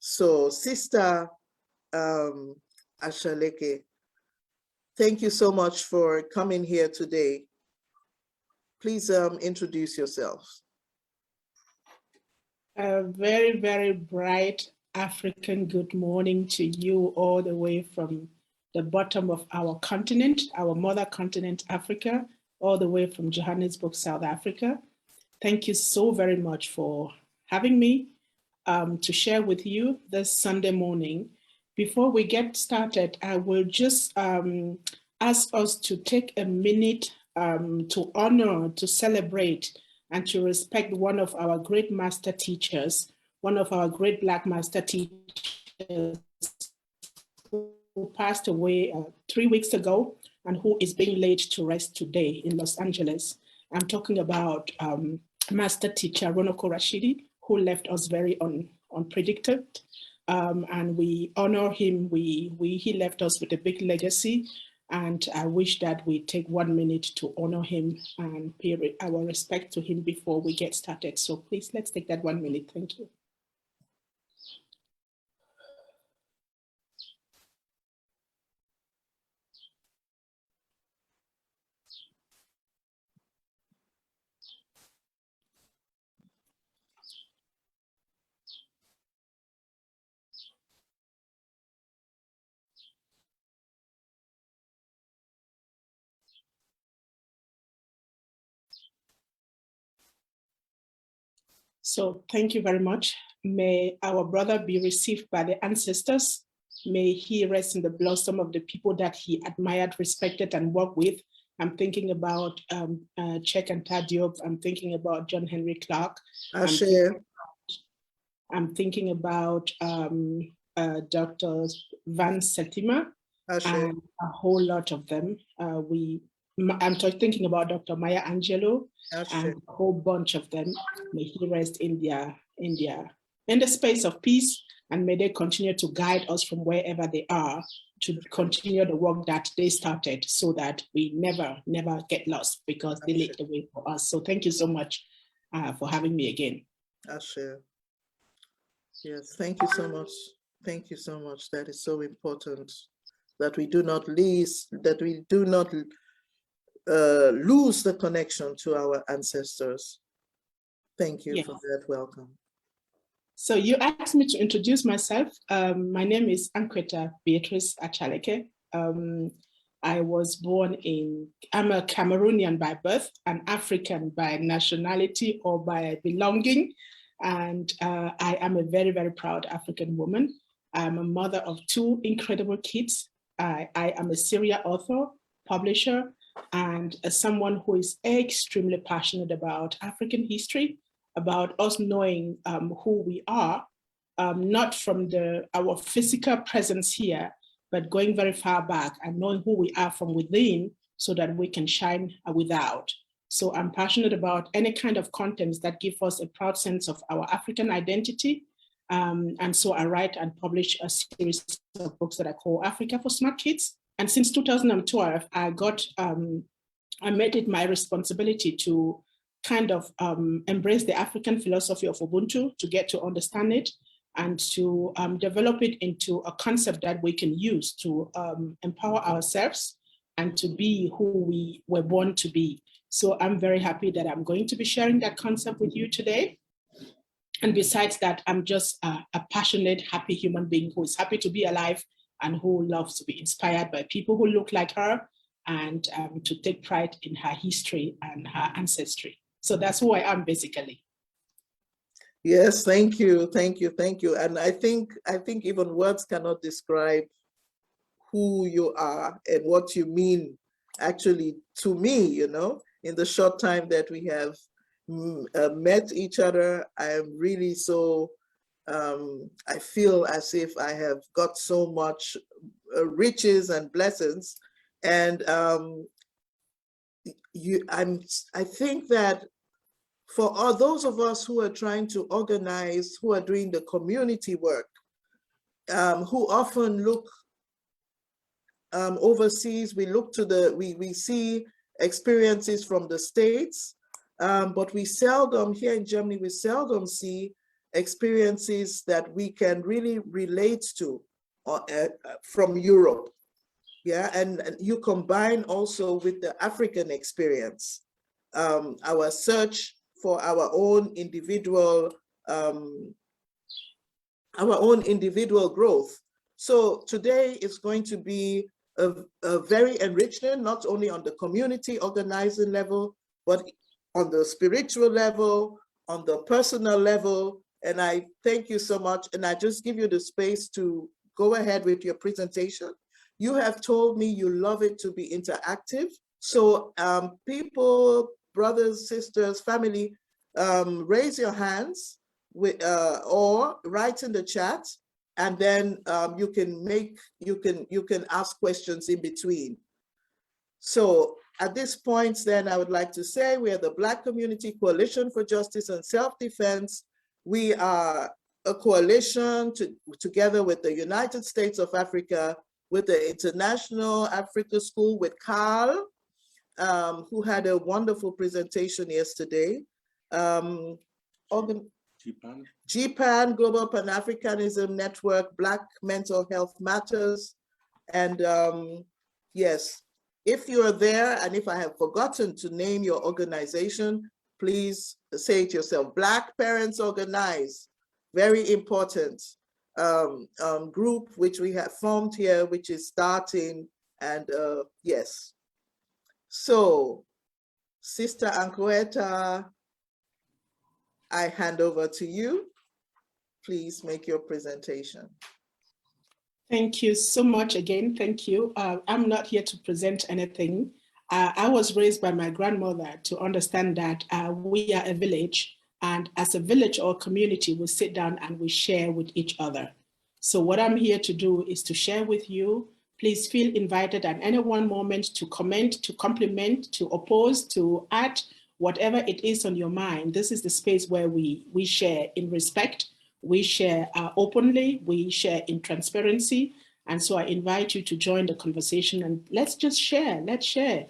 So, Sister Achaleke, thank you so much for coming here today. Please introduce yourself. A very, very bright African good morning to you all the way from the bottom of our continent, our mother continent, Africa, all the way from Johannesburg, South Africa. Thank you so very much for having me to share with you this Sunday morning. Before we get started, I will just ask us to take a minute to honor, to celebrate, and to respect one of our great master teachers, one of our great Black master teachers who passed away 3 weeks ago and who is being laid to rest today in Los Angeles. I'm talking about master teacher Ronoko Rashidi, who left us very unpredicted. And we honor him. He left us with a big legacy. And I wish that we take 1 minute to honor him and pay our respect to him before we get started. So please, let's take that 1 minute. Thank you. So thank you very much. May our brother be received by the ancestors. May he rest in the blossom of the people that he admired, respected, and worked with. I'm thinking about Cheikh Anta Diop. I'm thinking about John Henry Clark. I'm thinking about Dr. Van Septima and a whole lot of them. I'm thinking about Dr. Maya Angelou and a whole bunch of them. May he rest in the space of peace, and may they continue to guide us from wherever they are to continue the work that they started, so that we never get lost, because they lit the way for us. So thank you so much for having me again. Ashe. Yes, thank you so much. Thank you so much. That is so important, that we do not lose the connection to our ancestors. Thank you for that welcome. So you asked me to introduce myself. My name is Ankwetta Beatrice Achaleke. I was born I'm a Cameroonian by birth, an African by nationality or by belonging. And I am a very, very proud African woman. I'm a mother of 2 incredible kids. I am a serial author, publisher, and someone who is extremely passionate about African history, about us knowing who we are, not from our physical presence here, but going very far back and knowing who we are from within, so that we can shine without. So I'm passionate about any kind of contents that give us a proud sense of our African identity. And so I write and publish a series of books that I call Africa for Smart Kids. And since 2012, I made it my responsibility to kind of embrace the African philosophy of Ubuntu, to get to understand it, and to develop it into a concept that we can use to empower ourselves and to be who we were born to be. So I'm very happy that I'm going to be sharing that concept with you today. And besides that, I'm just a passionate, happy human being who is happy to be alive and who loves to be inspired by people who look like her, and to take pride in her history and her ancestry. So that's who I am, basically. Yes, thank you. And I think even words cannot describe who you are and what you mean actually to me, in the short time that we have met each other. I am really so, I feel as if I have got so much riches and blessings. And I think that for all those of us who are trying to organize, who are doing the community work, who often look overseas, we see experiences from the States, but we seldom, here in Germany, we seldom see experiences that we can really relate to from Europe. Yeah, and you combine also with the African experience, our search for our own individual growth. So today is going to be a very enriching, not only on the community organizing level, but on the spiritual level, on the personal level. And I thank you so much. And I just give you the space to go ahead with your presentation. You have told me you love it to be interactive. So people, brothers, sisters, family, raise your hands or write in the chat, and then you can ask questions in between. So at this point, then I would like to say we are the Black Community Coalition for Justice and Self-Defense. We are a coalition together with the United States of Africa, with the International Africa School, with Carl, who had a wonderful presentation yesterday. GPAN, Global Pan-Africanism Network, Black Mental Health Matters. And yes, if you are there, and if I have forgotten to name your organization, please say it yourself. Black Parents Organize, very important group which we have formed here, which is starting, and yes. So, Sister Ankwetta, I hand over to you. Please make your presentation. Thank you so much again. Thank you. I'm not here to present anything. I was raised by my grandmother to understand that we are a village, and as a village or community, we sit down and we share with each other. So what I'm here to do is to share with you. Please feel invited at any one moment to comment, to compliment, to oppose, to add, whatever it is on your mind. This is the space where we share in respect, we share openly, we share in transparency. And so I invite you to join the conversation, and let's just share, let's share.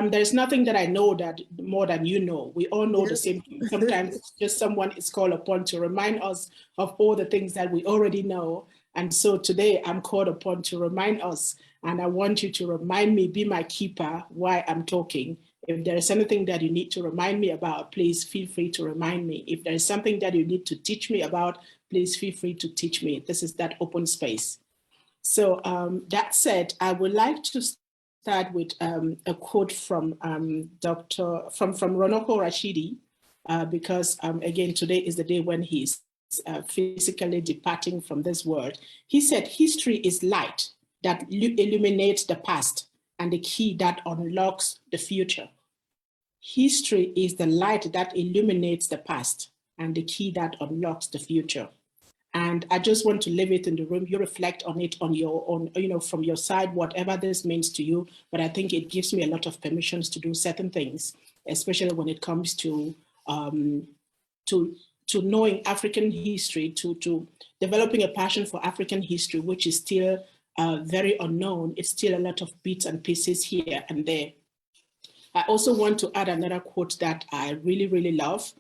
There's nothing that I know that more than you know. We all know the same thing. Sometimes just someone is called upon to remind us of all the things that we already know. And so today I'm called upon to remind us, and I want you to remind me, be my keeper while I'm talking. If there is anything that you need to remind me about, please feel free to remind me. If there is something that you need to teach me about, please feel free to teach me. This is that open space. So that said, I would like to start with a quote from Ronoko Rashidi, because again, today is the day when he's physically departing from this world. He said, history is light that illuminates the past and the key that unlocks the future. History is the light that illuminates the past and the key that unlocks the future. And I just want to leave it in the room. You reflect on it on your own, from your side, whatever this means to you. But I think it gives me a lot of permissions to do certain things, especially when it comes to knowing African history, to developing a passion for African history, which is still very unknown. It's still a lot of bits and pieces here and there. I also want to add another quote that I really, really love.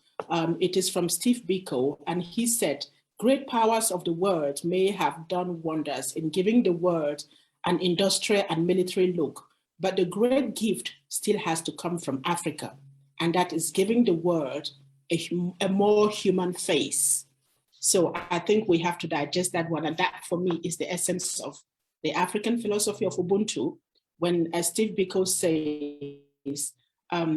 It is from Steve Biko, and he said, "Great powers of the world may have done wonders in giving the world an industrial and military look, but the great gift still has to come from Africa, and that is giving the world a more human face." So I think we have to digest that one, and that for me is the essence of the African philosophy of Ubuntu, when as Steve Biko says,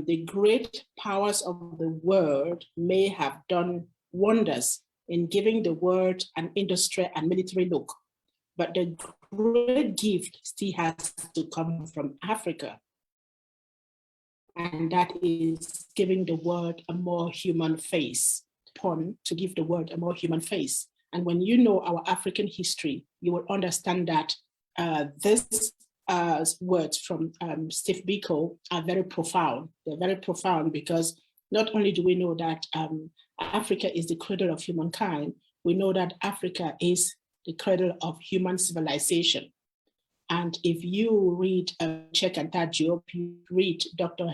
the great powers of the world may have done wonders in giving the world an industrial and military look, but the great gift still has to come from Africa, and that is giving the world a more human face, to give the world a more human face. And when you know our African history, you will understand that this words from Steve Biko are very profound. They're very profound because not only do we know that Africa is the cradle of humankind, we know that Africa is the cradle of human civilization. And if you read Check and Job, you read Dr.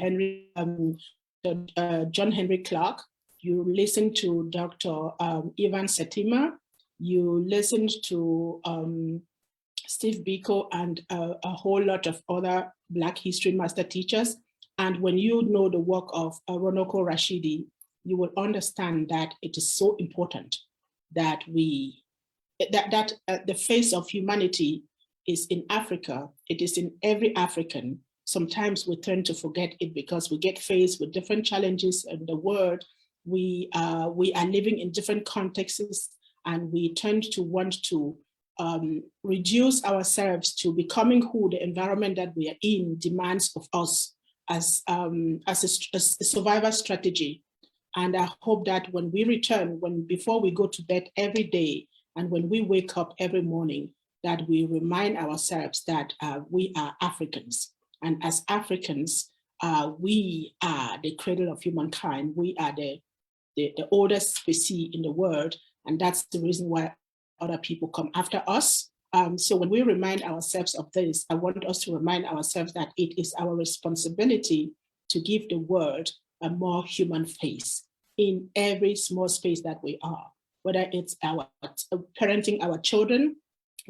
John Henry Clark, you listen to Dr. Ivan Setima, you listened to Steve Biko and a whole lot of other Black history master teachers. And when you know the work of Ronoko Rashidi, you will understand that it is so important that the face of humanity is in Africa. It is in every African. Sometimes we tend to forget it because we get faced with different challenges in the world. We are living in different contexts, and we tend to want to reduce ourselves to becoming who the environment that we are in demands of us as a survival strategy. And I hope that when we return, before we go to bed every day, and when we wake up every morning, that we remind ourselves that we are Africans. And as Africans, we are the cradle of humankind. We are the oldest species in the world. And that's the reason why other people come after us. So when we remind ourselves of this, I want us to remind ourselves that it is our responsibility to give the world a more human face in every small space that we are, whether it's our parenting our children,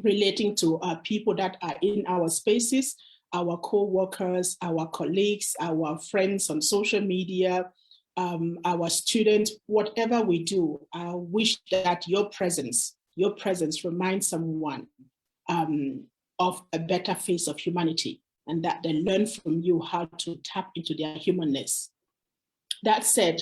relating to people that are in our spaces, our co-workers, our colleagues, our friends on social media, our students, whatever we do. I wish that your presence reminds someone of a better face of humanity, and that they learn from you how to tap into their humanness. That said,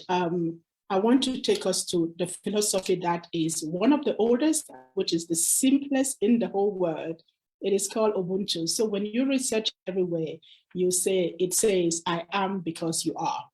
I want to take us to the philosophy that is one of the oldest, which is the simplest in the whole world. It is called Ubuntu. So when you research everywhere, it says, I am because you are.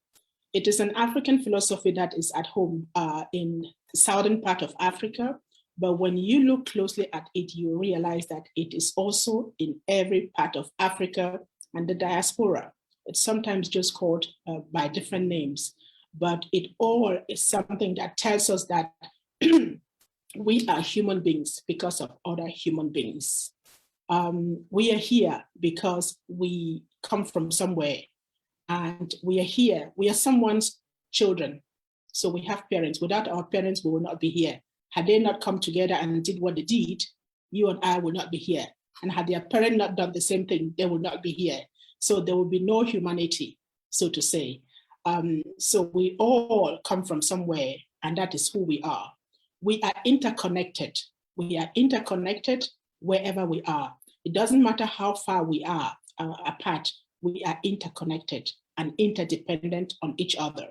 It is an African philosophy that is at home in the southern part of Africa. But when you look closely at it, you realize that it is also in every part of Africa and the diaspora. It's sometimes just called by different names, but it all is something that tells us that we are human beings because of other human beings. We are here because we come from somewhere, and we are here. We are someone's children. So we have parents. Without our parents, we will not be here. Had they not come together and did what they did, you and I would not be here. And had their parent not done the same thing, they would not be here. So there will be no humanity, so to say. So we all come from somewhere, and that is who we are. We are interconnected. We are interconnected wherever we are. It doesn't matter how far we are apart, we are interconnected and interdependent on each other.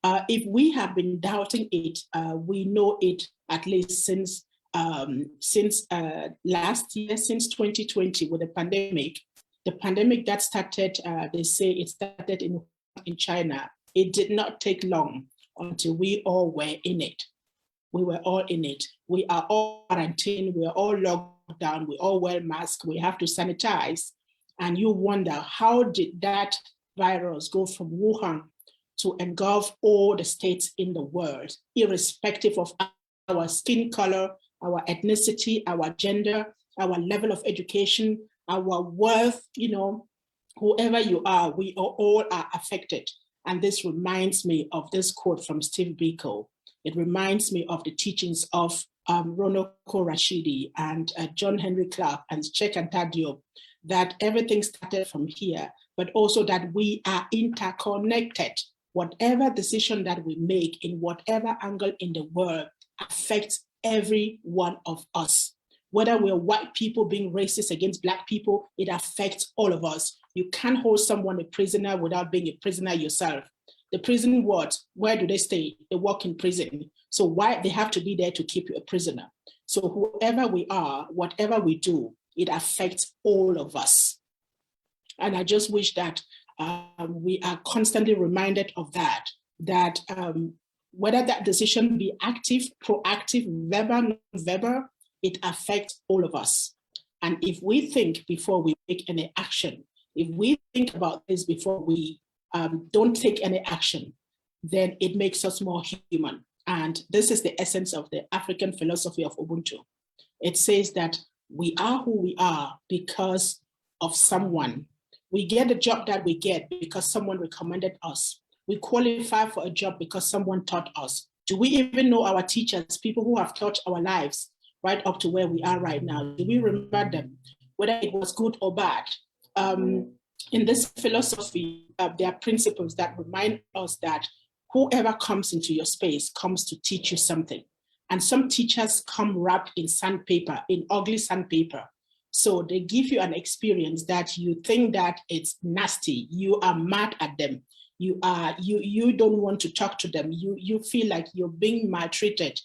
If we have been doubting it, we know it at least since last year, since 2020 with the pandemic. The pandemic that started, they say it started in China. It did not take long until we all were in it. We were all in it. We are all quarantined. We are all locked down. We all wear masks. We have to sanitize. And you wonder, how did that virus go from Wuhan to engulf all the states in the world, irrespective of our skin color, our ethnicity, our gender, our level of education, our worth, whoever you are, we all are affected. And this reminds me of this quote from Steve Biko. It reminds me of the teachings of Ronoko Rashidi and John Henry Clark and Cheikh Diop, that everything started from here, but also that we are interconnected. Whatever decision that we make in whatever angle in the world affects every one of us. Whether we're white people being racist against Black people, it affects all of us. You can't hold someone a prisoner without being a prisoner yourself. The prison wards, where do they stay? They work in prison. So why they have to be there to keep you a prisoner? So whoever we are, whatever we do, it affects all of us. And I just wish that we are constantly reminded of that whether that decision be active, proactive, verbal, non-verbal, it affects all of us. And if we think before we take any action, if we think about this before we don't take any action, then it makes us more human. And this is the essence of the African philosophy of Ubuntu. It says that we are who we are because of someone. We get the job that we get because someone recommended us. We qualify for a job because someone taught us. Do we even know our teachers, people who have taught our lives right up to where we are right now? Do we remember them, whether it was good or bad? In this philosophy, there are principles that remind us that whoever comes into your space comes to teach you something. And some teachers come wrapped in sandpaper, in ugly sandpaper. So they give you an experience that you think that it's nasty. You are mad at them. You don't want to talk to them. You feel like you're being maltreated.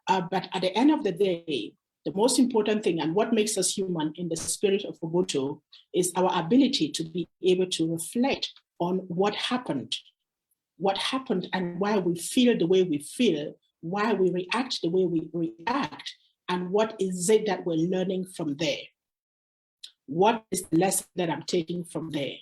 But at the end of the day, the most important thing and what makes us human in the spirit of Ubuntu is our ability to be able to reflect on what happened and why we feel the way we feel, why we react the way we react, and what is it that we're learning from there. What is the lesson that I'm taking from there?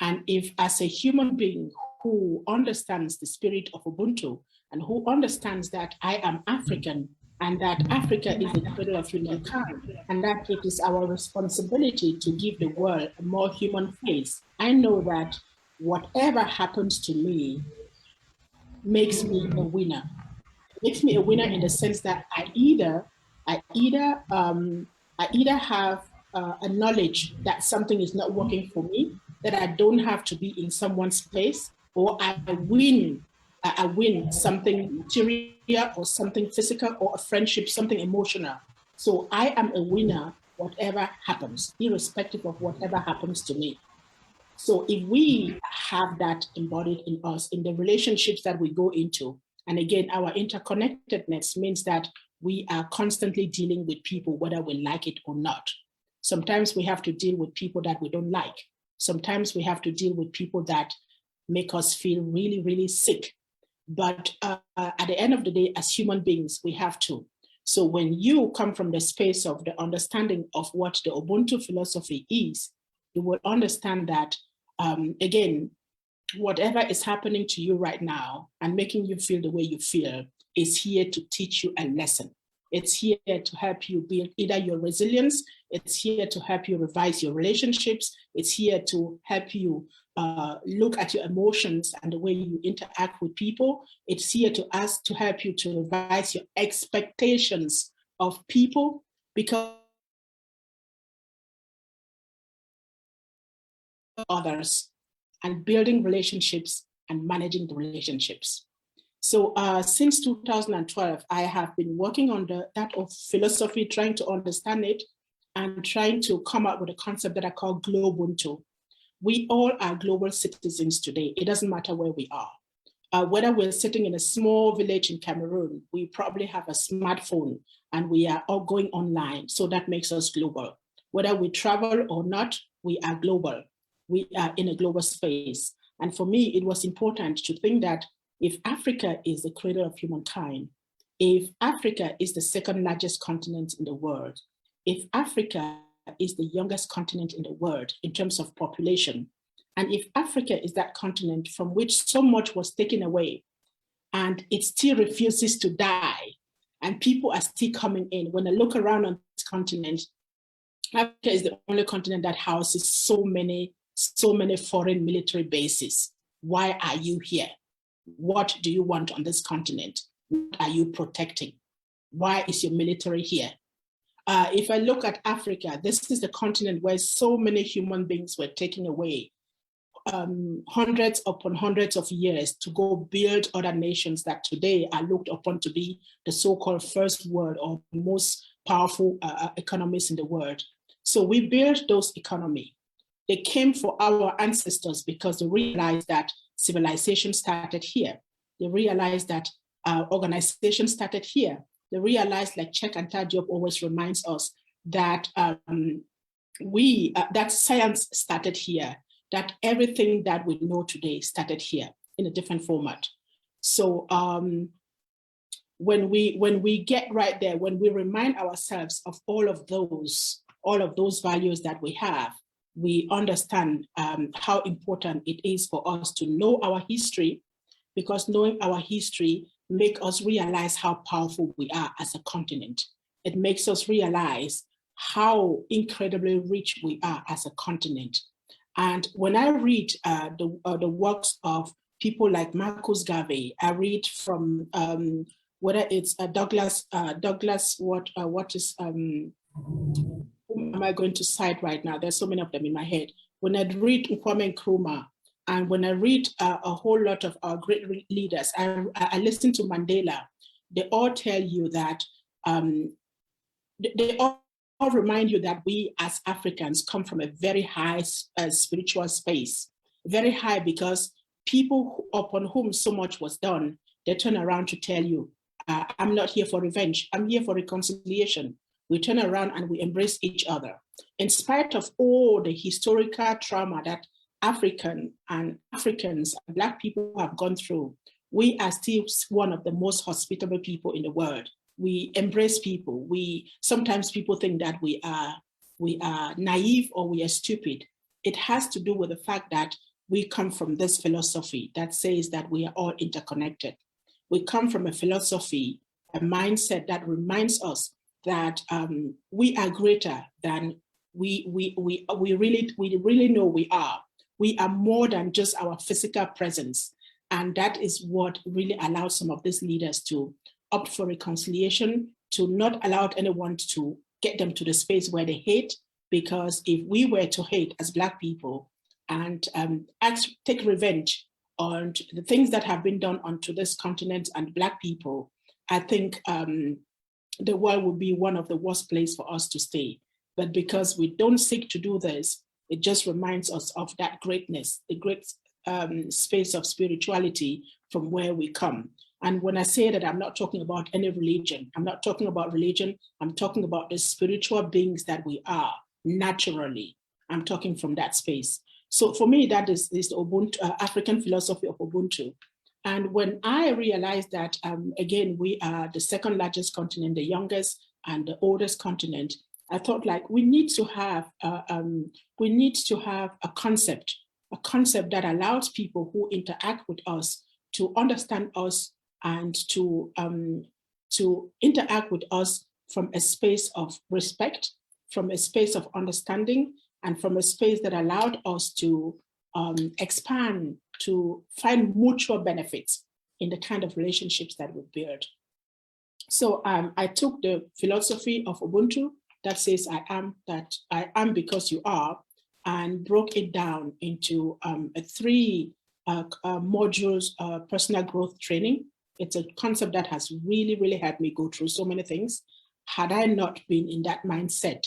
And if as a human being who understands the spirit of Ubuntu and who understands that I am African and that Africa is the cradle of humankind and that it is our responsibility to give the world a more human face, I know that whatever happens to me makes me a winner. It makes me a winner in the sense that I either have a knowledge that something is not working for me, that I don't have to be in someone's place, or I win something material or something physical or a friendship, something emotional. So I am a winner whatever happens, irrespective of whatever happens to me. So if we have that embodied in us, in the relationships that we go into, and again, our interconnectedness means that we are constantly dealing with people, whether we like it or not. Sometimes we have to deal with people that we don't like. Sometimes we have to deal with people that make us feel really, really sick. But at the end of the day, as human beings, we have to. So when you come from the space of the understanding of what the Ubuntu philosophy is, you will understand that, again, whatever is happening to you right now and making you feel the way you feel is here to teach you a lesson. It's here to help you build either your resilience, it's here to help you revise your relationships, it's here to help you look at your emotions and the way you interact with people. It's here to help you to revise your expectations of people, because others and building relationships and managing the relationships. So since 2012, I have been working on that of philosophy, trying to understand it and trying to come up with a concept that I call Globuntu. We all are global citizens today. It doesn't matter where we are. Whether we're sitting in a small village in Cameroon, we probably have a smartphone and we are all going online. So that makes us global. Whether we travel or not, we are global. We are in a global space. And for me, it was important to think that if Africa is the cradle of humankind, if Africa is the second largest continent in the world, if Africa is the youngest continent in the world in terms of population, and if Africa is that continent from which so much was taken away and it still refuses to die, and people are still coming in, when I look around on this continent, Africa is the only continent that houses so many foreign military bases. Why are you here? What do you want on this continent? What are you protecting? Why is your military here? If I look at Africa, this is the continent where so many human beings were taken away, hundreds upon hundreds of years to go build other nations that today are looked upon to be the so-called first world or most powerful economies in the world. So we built those economies. They came for our ancestors because they realized that civilization started here. They realized that organization started here. They realized, like Check and Job always reminds us, that that science started here, that everything that we know today started here in a different format. So when we get right there, when we remind ourselves of all of those values that we have, we understand how important it is for us to know our history, because knowing our history makes us realize how powerful we are as a continent. It makes us realize how incredibly rich we are as a continent. And when I read the works of people like Marcus Garvey. I read from whether it's Douglas, who am I going to cite right now? There's so many of them in my head. When I read Kwame Nkrumah, and when I read a whole lot of our great leaders, I listen to Mandela, they all tell you that, they all remind you that we as Africans come from a very high spiritual space, very high, because people upon whom so much was done, they turn around to tell you, I'm not here for revenge, I'm here for reconciliation. We turn around and we embrace each other. In spite of all the historical trauma that Africans and Black people have gone through, we are still one of the most hospitable people in the world. We embrace people. Sometimes people think that we are naive or we are stupid. It has to do with the fact that we come from this philosophy that says that we are all interconnected. We come from a philosophy, a mindset that reminds us that we are greater than we really know we are. We are more than just our physical presence. And that is what really allows some of these leaders to opt for reconciliation, to not allow anyone to get them to the space where they hate. Because if we were to hate as Black people and take revenge on the things that have been done onto this continent and Black people, I think the world would be one of the worst places for us to stay. But because we don't seek to do this, it just reminds us of that greatness, the great space of spirituality from where we come. And when I say that, I'm not talking about any religion. I'm not talking about religion. I'm talking about the spiritual beings that we are naturally. I'm talking from that space. So for me, that is the Ubuntu, African philosophy of Ubuntu. And when I realized that, again, we are the second largest continent, the youngest and the oldest continent, I thought like we need to have a concept that allows people who interact with us to understand us and to interact with us from a space of respect, from a space of understanding, and from a space that allowed us to expand, to find mutual benefits in the kind of relationships that we build. So I took the philosophy of Ubuntu that says I am because you are, and broke it down into a 3 modules personal growth training. It's a concept that has really, really helped me go through so many things. Had I not been in that mindset,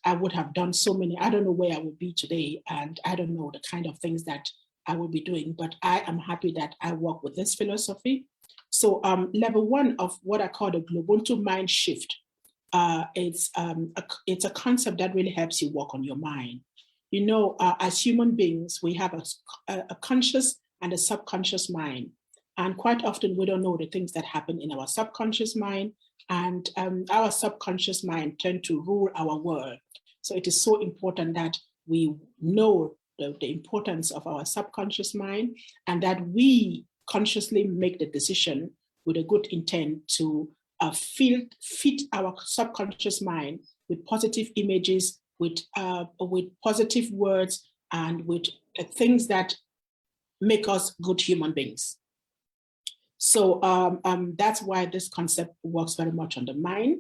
I would have done so many. I don't know where I would be today, and I don't know the kind of things that I will be doing, but I am happy that I work with this philosophy. So level 1 of what I call the Globuntu mind shift, it's a concept that really helps you work on your mind. You know, as human beings, we have a conscious and a subconscious mind. And quite often we don't know the things that happen in our subconscious mind, and our subconscious mind tend to rule our world. So it is so important that we know the importance of our subconscious mind, and that we consciously make the decision with a good intent to fit our subconscious mind with positive images, with positive words, and with things that make us good human beings. So that's why this concept works very much on the mind.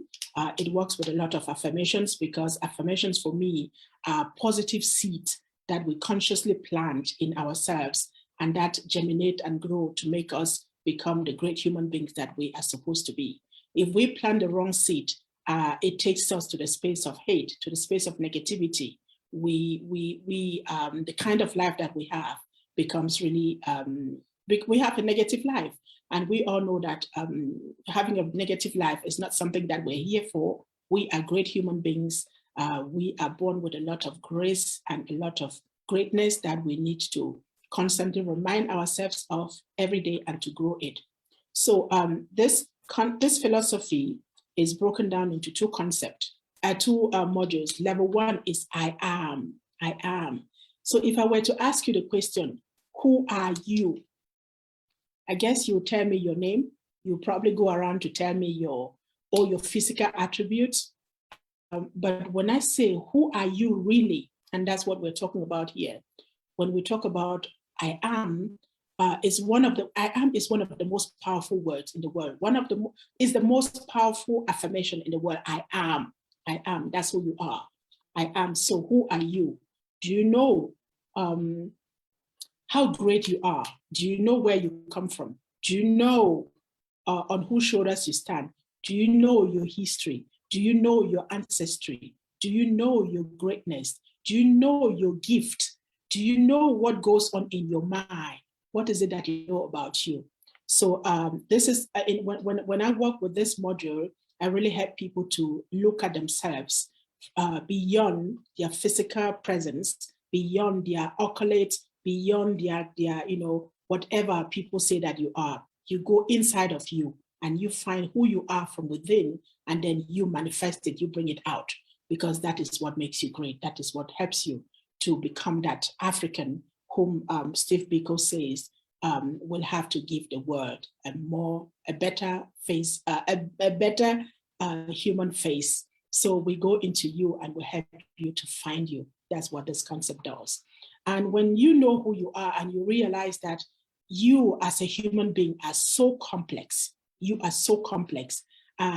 It works with a lot of affirmations, because affirmations for me are positive seeds that we consciously plant in ourselves, and that germinate and grow to make us become the great human beings that we are supposed to be. If we plant the wrong seed, it takes us to the space of hate, to the space of negativity. The kind of life that we have becomes really, we have a negative life. And we all know that having a negative life is not something that we're here for. We are great human beings. We are born with a lot of grace and a lot of greatness that we need to constantly remind ourselves of every day and to grow it. So this philosophy is broken down into 2 concepts, 2 modules. Level 1 is I am. So if I were to ask you the question, who are you? I guess you'll tell me your name. You'll probably go around to tell me all your physical attributes. But when I say, who are you really? And that's what we're talking about here. When we talk about I am, is one of the, I am is one of the most powerful words in the world. Is the most powerful affirmation in the world. I am, that's who you are. I am, so who are you? Do you know how great you are? Do you know where you come from? Do you know on whose shoulders you stand? Do you know your history? Do you know your ancestry? Do you know your greatness? Do you know your gift? Do you know what goes on in your mind? What is it that you know about you? So this is, when I work with this module, I really help people to look at themselves beyond their physical presence, beyond their accolades, beyond their, whatever people say that you are. You go inside of you and you find who you are from within, and then you manifest it, you bring it out, because that is what makes you great. That is what helps you to become that African whom Steve Biko says will have to give the world a better face, a better human face. So we go into you and we help you to find you. That's what this concept does. And when you know who you are and you realize that you as a human being are so complex, you are so complex,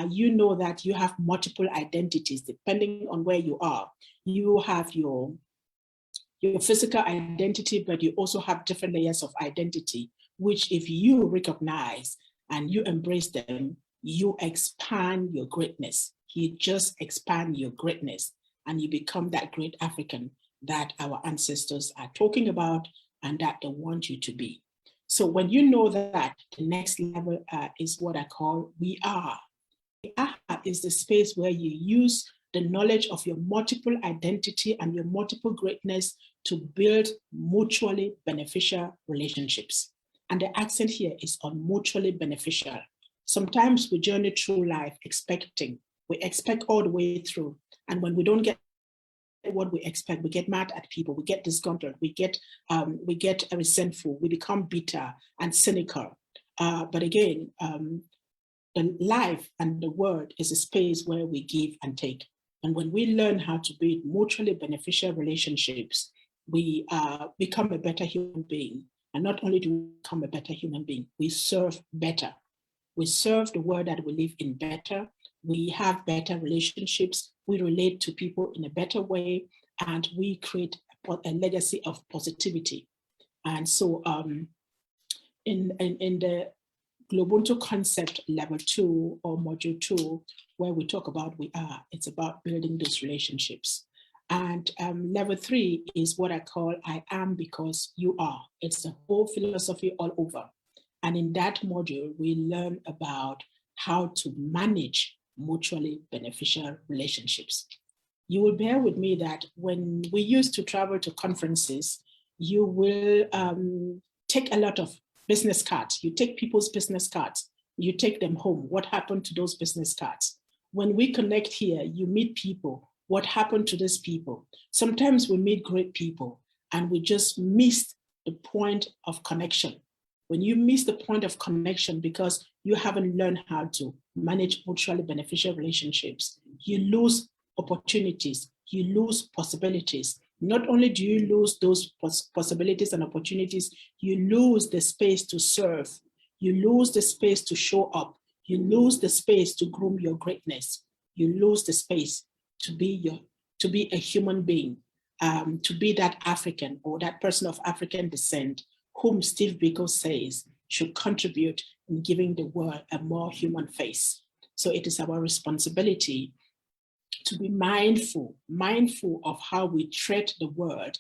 you know that you have multiple identities depending on where you are. You have your physical identity, but you also have different layers of identity, which if you recognize and you embrace them, you expand your greatness. You just expand your greatness and you become that great African that our ancestors are talking about and that they want you to be. So when you know that, the next level is what I call we are. We are is the space where you use the knowledge of your multiple identity and your multiple greatness to build mutually beneficial relationships. And the accent here is on mutually beneficial. Sometimes we journey through life expecting. We expect all the way through. And when we don't get what we expect, we get mad at people, we get disgruntled, we get resentful, we become bitter and cynical. But again, the life and the world is a space where we give and take. And when we learn how to build mutually beneficial relationships, we become a better human being. And not only do we become a better human being, we serve better. We serve the world that we live in better. We have better relationships. We relate to people in a better way, and we create a legacy of positivity. And so in the Ubuntu concept level 2 or module 2, where we talk about we are, it's about building those relationships. And level 3 is what I call I am because you are. It's the whole philosophy all over. And in that module, we learn about how to manage mutually beneficial relationships. You will bear with me that when we used to travel to conferences, you will take a lot of business cards. You take people's business cards, you take them home. What happened to those business cards? When we connect here, you meet people. What happened to these people? Sometimes we meet great people and we just miss the point of connection. When you miss the point of connection because you haven't learned how to manage mutually beneficial relationships, you lose opportunities, you lose possibilities. Not only do you lose those possibilities and opportunities, you lose the space to serve, you lose the space to show up, you lose the space to groom your greatness, you lose the space to be a human being, to be that African or that person of African descent whom Steve Biko says should contribute in giving the world a more human face. So it is our responsibility to be mindful of how we treat the world,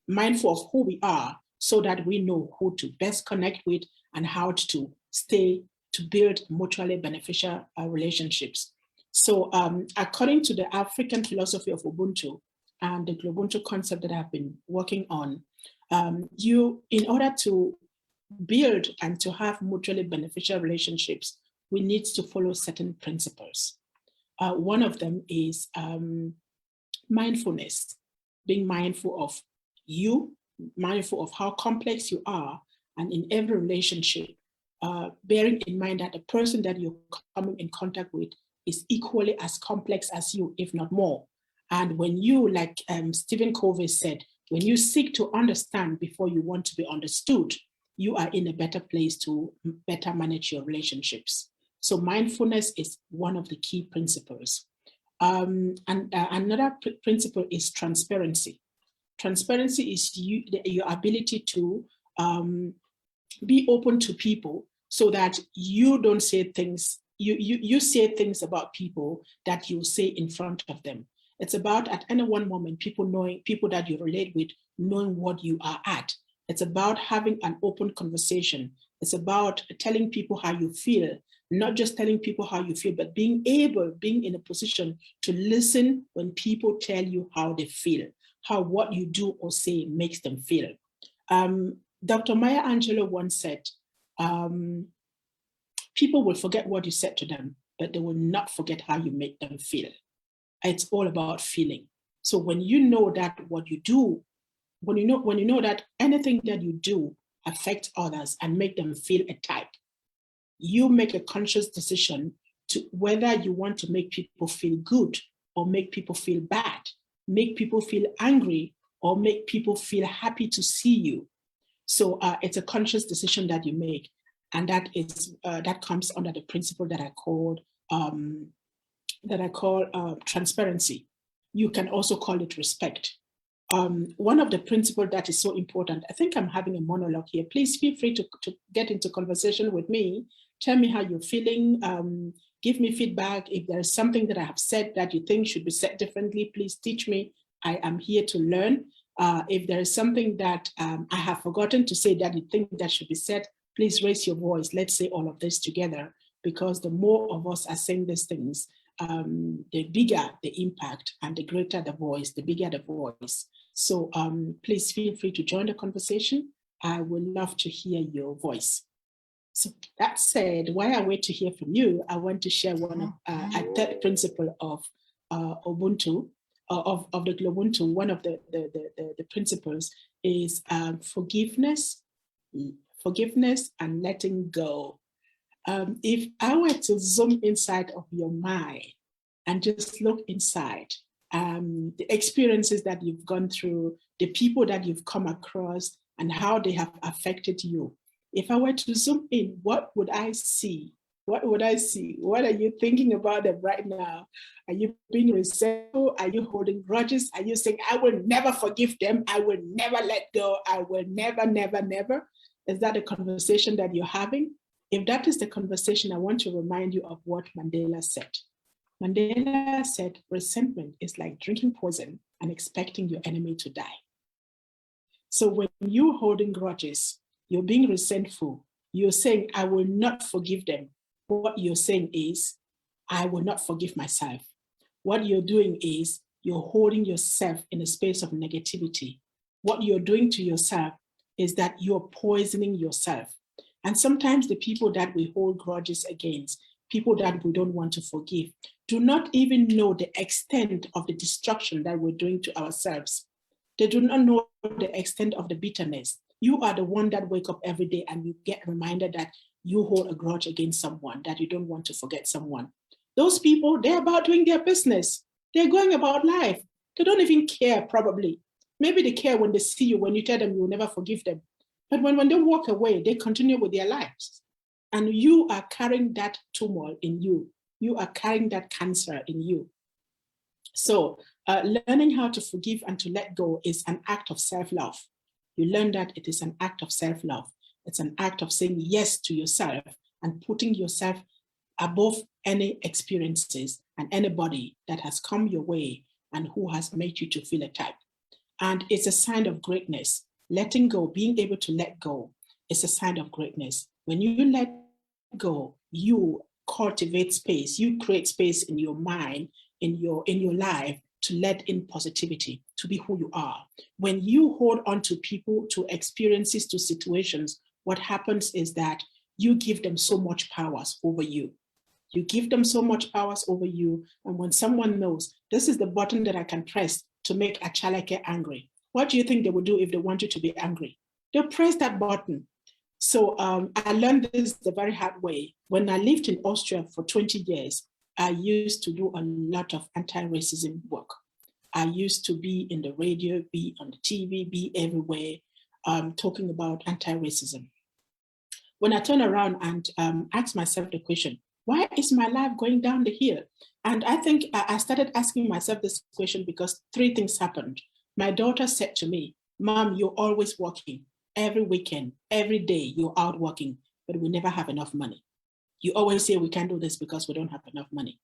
mindful of who we are, so that we know who to best connect with and how to build mutually beneficial relationships. So according to the African philosophy of Ubuntu and the Ubuntu concept that I've been working on, in order to build and to have mutually beneficial relationships, we need to follow certain principles. One of them is mindfulness, being mindful of you, mindful of how complex you are, and in every relationship, bearing in mind that the person that you're coming in contact with is equally as complex as you, if not more. And when you, like Stephen Covey said, When you seek to understand before you want to be understood, you are in a better place to better manage your relationships. So mindfulness is one of the key principles. Another principle is transparency. Transparency is your ability to be open to people so that you don't say things, you say things about people that you say in front of them. It's about at any one moment, people that you relate with, knowing what you are at. It's about having an open conversation. It's about telling people how you feel, not just telling people how you feel, but being in a position to listen when people tell you how they feel, how what you do or say makes them feel. Dr. Maya Angelou once said, people will forget what you said to them, but they will not forget how you make them feel. It's all about feeling. So when you know that what you do, when you know that anything that you do affects others and make them feel a type, you make a conscious decision to whether you want to make people feel good or make people feel bad, make people feel angry or make people feel happy to see you. So it's a conscious decision that you make, and that comes under the principle that I call transparency. You can also call it respect. One of the principles that is so important, I think I'm having a monologue here. Please feel free to get into conversation with me. Tell me how you're feeling. Give me feedback. If there is something that I have said that you think should be said differently, please teach me. I am here to learn. If there is something that I have forgotten to say that you think that should be said, please raise your voice. Let's say all of this together, because the more of us are saying these things, the bigger the impact and the greater the voice, the bigger the voice. So please feel free to join the conversation. I would love to hear your voice. So that said, while I wait to hear from you, I want to share a third principle of Ubuntu, of the Ubuntu. One of the principles is forgiveness and letting go. If I were to zoom inside of your mind and just look inside, the experiences that you've gone through, the people that you've come across, and how they have affected you. If I were to zoom in, what would I see? What would I see? What are you thinking about them right now? Are you being resentful? Are you holding grudges? Are you saying, I will never forgive them? I will never let go. I will never, never, never? Is that a conversation that you're having? If that is the conversation, I want to remind you of what Mandela said. Mandela said, resentment is like drinking poison and expecting your enemy to die. So when you're holding grudges, you're being resentful, you're saying, I will not forgive them. What you're saying is, I will not forgive myself. What you're doing is, you're holding yourself in a space of negativity. What you're doing to yourself is that you're poisoning yourself. And sometimes the people that we hold grudges against, people that we don't want to forgive, do not even know the extent of the destruction that we're doing to ourselves. They do not know the extent of the bitterness. You are the one that wake up every day and you get reminded that you hold a grudge against someone, that you don't want to forget someone. Those people, they're about doing their business. They're going about life. They don't even care, probably. Maybe they care when they see you, when you tell them you'll never forgive them. But when they walk away, they continue with their lives. And you are carrying that turmoil in you. You are carrying that cancer in you. So learning how to forgive and to let go is an act of self-love. You learn that it is an act of self-love. It's an act of saying yes to yourself and putting yourself above any experiences and anybody that has come your way and who has made you to feel a type. And it's a sign of greatness. Letting go, being able to let go, is a sign of greatness. When you let go, you cultivate space, you create space in your mind, in your life, to let in positivity, to be who you are. When you hold on to people, to experiences, to situations, what happens is that you give them so much powers over you. You give them so much powers over you. And when someone knows, this is the button that I can press to make Achaleke angry, what do you think they will do if they want you to be angry? They'll press that button. So I learned this the very hard way. When I lived in Austria for 20 years, I used to do a lot of anti-racism work. I used to be in the radio, be on the TV, be everywhere, talking about anti-racism. When I turn around and ask myself the question, why is my life going down the hill? And I think I started asking myself this question because three things happened. My daughter said to me, Mom, you're always working. Every weekend, every day, you're out working, but we never have enough money. You always say we can't do this because we don't have enough money.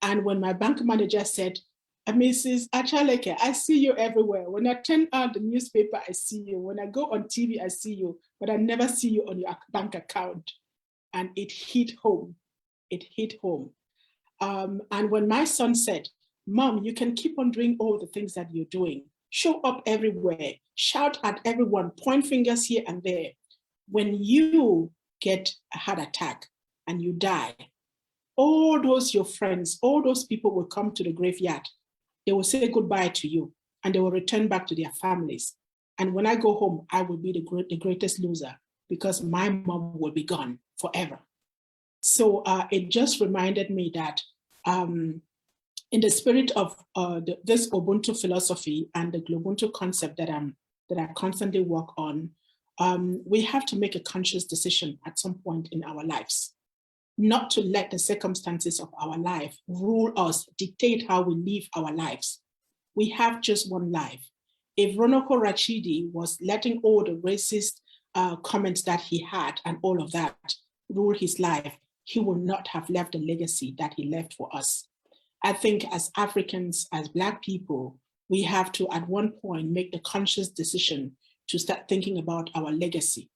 And when my bank manager said, Mrs. Achaleke, I see you everywhere. When I turn out the newspaper, I see you. When I go on TV, I see you, but I never see you on your bank account. And it hit home. It hit home. And when my son said, Mom, you can keep on doing all the things that you're doing. Show up everywhere, shout at everyone, point fingers here and there. When you get a heart attack and you die, all those your friends, all those people will come to the graveyard. They will say goodbye to you and they will return back to their families. And when I go home, I will be the greatest loser because my mom will be gone forever. So it just reminded me that in the spirit of this Ubuntu philosophy and the Ubuntu concept that I constantly work on, we have to make a conscious decision at some point in our lives, not to let the circumstances of our life rule us, dictate how we live our lives. We have just one life. If Ronoko Rachidi was letting all the racist comments that he had and all of that rule his life, he would not have left a legacy that he left for us. I think as Africans, as Black people, we have to at one point make the conscious decision to start thinking about our legacy.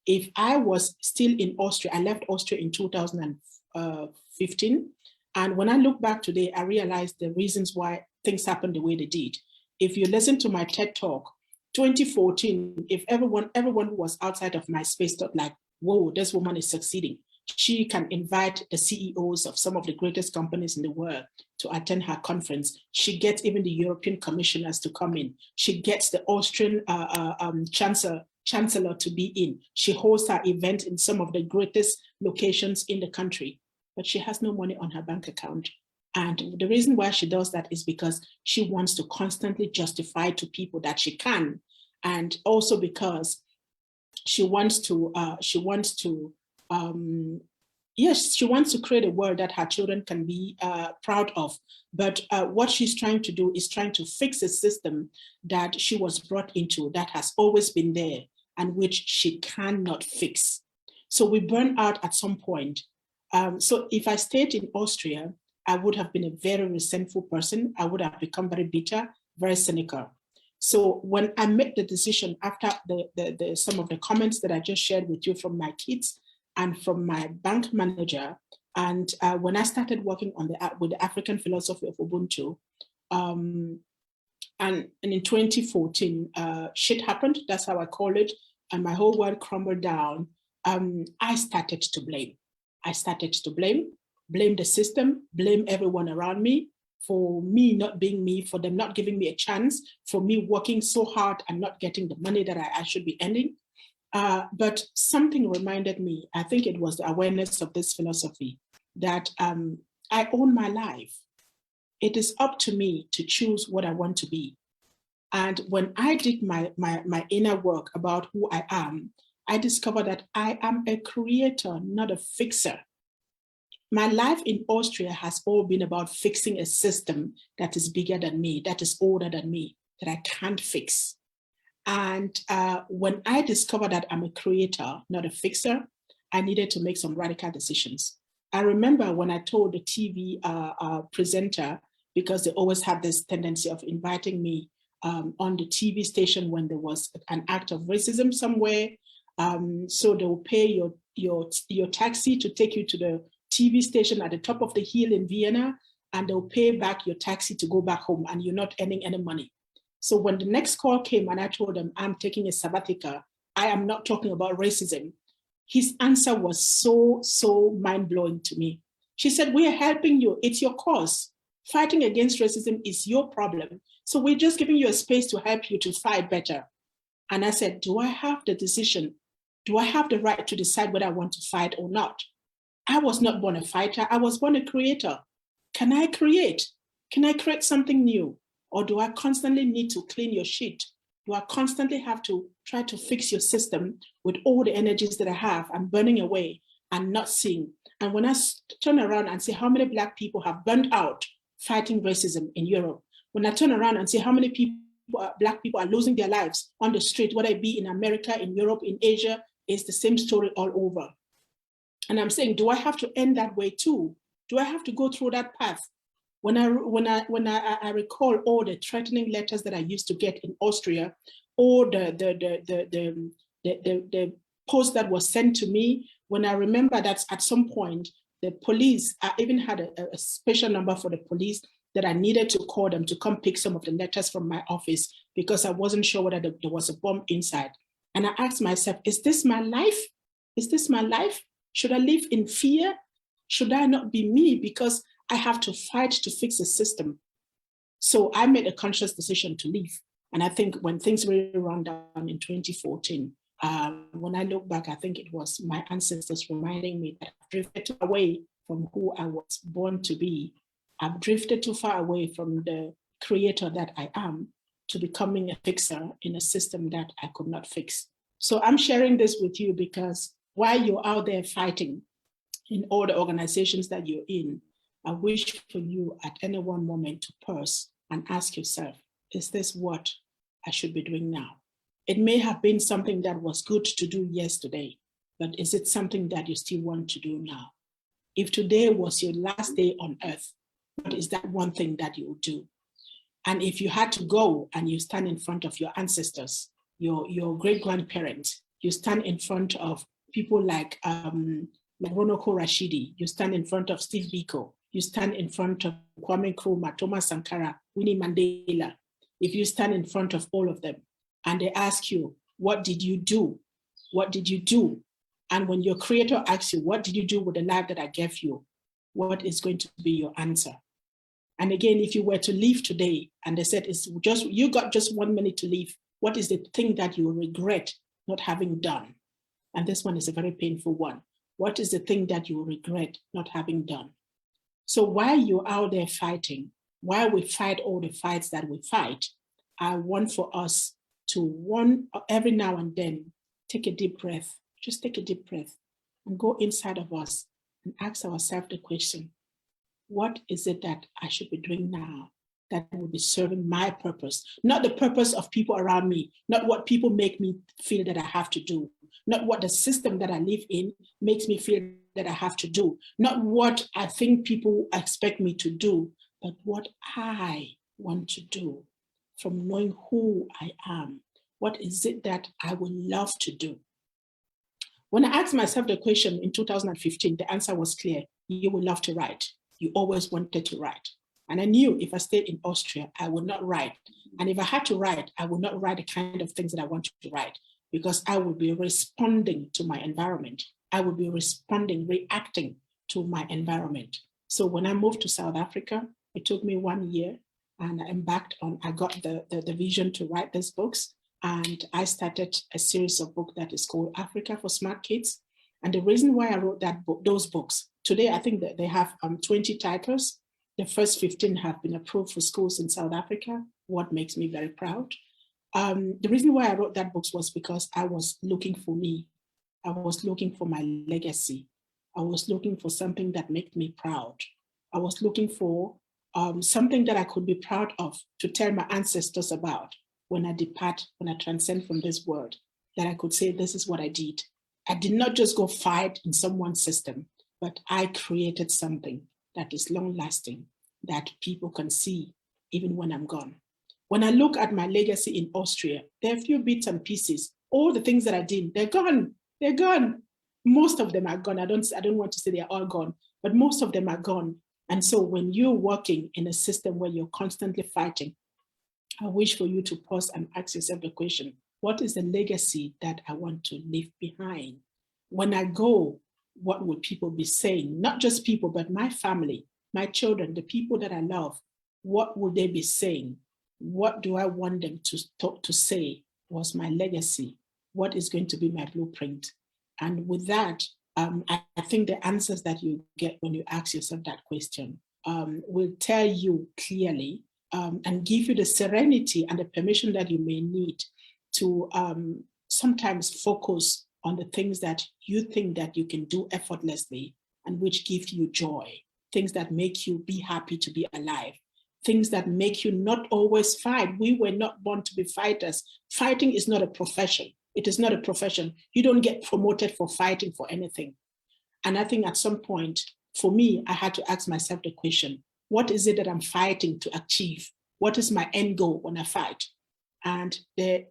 If I was still in Austria, I left Austria in 2015. And when I look back today, I realized the reasons why things happened the way they did. If you listen to my TED Talk, 2014, if everyone who was outside of my space thought like, whoa, this woman is succeeding. She can invite the CEOs of some of the greatest companies in the world to attend her conference. She gets even the European commissioners to come in. She gets the Austrian chancellor to be in. She hosts her event in some of the greatest locations in the country, but she has no money on her bank account. And the reason why she does that is because she wants to constantly justify to people that she can. And also because she wants to create a world that her children can be proud of. But what she's trying to do is trying to fix a system that she was brought into that has always been there and which she cannot fix. So we burn out at some point. So if I stayed in Austria, I would have been a very resentful person. I would have become very bitter, very cynical. So when I made the decision after some of the comments that I just shared with you from my kids and from my bank manager, and when I started working on with the African philosophy of Ubuntu, and in 2014, shit happened, that's how I call it, and my whole world crumbled down. I started to blame. I started to blame the system, blame everyone around me for me not being me, for them not giving me a chance, for me working so hard and not getting the money that I should be earning. But something reminded me, I think it was the awareness of this philosophy, that I own my life. It is up to me to choose what I want to be. And when I did my inner work about who I am, I discovered that I am a creator, not a fixer. My life in Austria has all been about fixing a system that is bigger than me, that is older than me, that I can't fix. And when I discovered that I'm a creator, not a fixer, I needed to make some radical decisions. I remember when I told the TV presenter, because they always have this tendency of inviting me on the TV station when there was an act of racism somewhere. So they'll pay your taxi to take you to the TV station at the top of the hill in Vienna, and they'll pay back your taxi to go back home, and you're not earning any money. So when the next call came and I told them I'm taking a sabbatical, I am not talking about racism, his answer was so mind-blowing to me. She said, we are helping you. It's your cause. Fighting against racism is your problem. So we're just giving you a space to help you to fight better. And I said, do I have the decision? Do I have the right to decide whether I want to fight or not? I was not born a fighter. I was born a creator. Can I create? Can I create something new? Or do I constantly need to clean your shit? Do I constantly have to try to fix your system with all the energies that I have? I'm burning away and not seeing. And when I turn around and see how many Black people have burned out fighting racism in Europe, when I turn around and see how many people, Black people are losing their lives on the street, whether it be in America, in Europe, in Asia, it's the same story all over. And I'm saying, do I have to end that way too? Do I have to go through that path? When I recall all the threatening letters that I used to get in Austria, or the post that was sent to me, when I remember that at some point, the police, I even had a special number for the police that I needed to call them to come pick some of the letters from my office because I wasn't sure whether there was a bomb inside. And I asked myself, is this my life? Is this my life? Should I live in fear? Should I not be me? Because I have to fight to fix the system. So I made a conscious decision to leave. And I think when things really ran down in 2014, when I look back, I think it was my ancestors reminding me that I've drifted away from who I was born to be. I've drifted too far away from the creator that I am to becoming a fixer in a system that I could not fix. So I'm sharing this with you because while you're out there fighting in all the organizations that you're in, I wish for you at any one moment to pause and ask yourself, is this what I should be doing now? It may have been something that was good to do yesterday, but is it something that you still want to do now? If today was your last day on earth, what is that one thing that you would do? And if you had to go and you stand in front of your ancestors, your great-grandparents, you stand in front of people like Ronoko Rashidi, you stand in front of Steve Biko, you stand in front of Kwame Nkrumah, Thomas Sankara, Winnie Mandela. If you stand in front of all of them and they ask you, what did you do? What did you do? And when your creator asks you, what did you do with the life that I gave you? What is going to be your answer? And again, if you were to leave today and they said, it's just, you got just 1 minute to leave, what is the thing that you regret not having done? And this one is a very painful one. What is the thing that you regret not having done? So while you're out there fighting, while we fight all the fights that we fight, I want for us to every now and then, take a deep breath, just take a deep breath and go inside of us and ask ourselves the question, what is it that I should be doing now that will be serving my purpose? Not the purpose of people around me, not what people make me feel that I have to do, not what the system that I live in makes me feel that I have to do, not what I think people expect me to do, but what I want to do from knowing who I am. What is it that I would love to do? When I asked myself the question in 2015, the answer was clear. You would love to write. You always wanted to write. And I knew if I stayed in Austria, I would not write. And if I had to write, I would not write the kind of things that I wanted to write because I would be responding to my environment. I would be reacting to my environment. So when I moved to South Africa, it took me 1 year and I got the vision to write these books. And I started a series of books that is called Africa for Smart Kids. And the reason why I wrote those books, today I think that they have 20 titles. The first 15 have been approved for schools in South Africa, what makes me very proud. The reason why I wrote that books was because I was looking for me. I was looking for my legacy. I was looking for something that made me proud. I was looking for something that I could be proud of to tell my ancestors about when I depart, when I transcend from this world, that I could say, this is what I did. I did not just go fight in someone's system, but I created something that is long lasting, that people can see even when I'm gone. When I look at my legacy in Austria, there are a few bits and pieces. All the things that I did, they're gone. They're gone. Most of them are gone. I don't want to say they're all gone, but most of them are gone. And so when you're working in a system where you're constantly fighting, I wish for you to pause and ask yourself the question, what is the legacy that I want to leave behind? When I go, what will people be saying? Not just people, but my family, my children, the people that I love, what will they be saying? What do I want them to say was my legacy? What is going to be my blueprint? And with that, I think the answers that you get when you ask yourself that question will tell you clearly and give you the serenity and the permission that you may need to sometimes focus on the things that you think that you can do effortlessly and which give you joy, things that make you be happy to be alive, things that make you not always fight. We were not born to be fighters. Fighting is not a profession. It is not a profession. You don't get promoted for fighting for anything. And I think at some point, for me, I had to ask myself the question, what is it that I'm fighting to achieve? What is my end goal when I fight? And the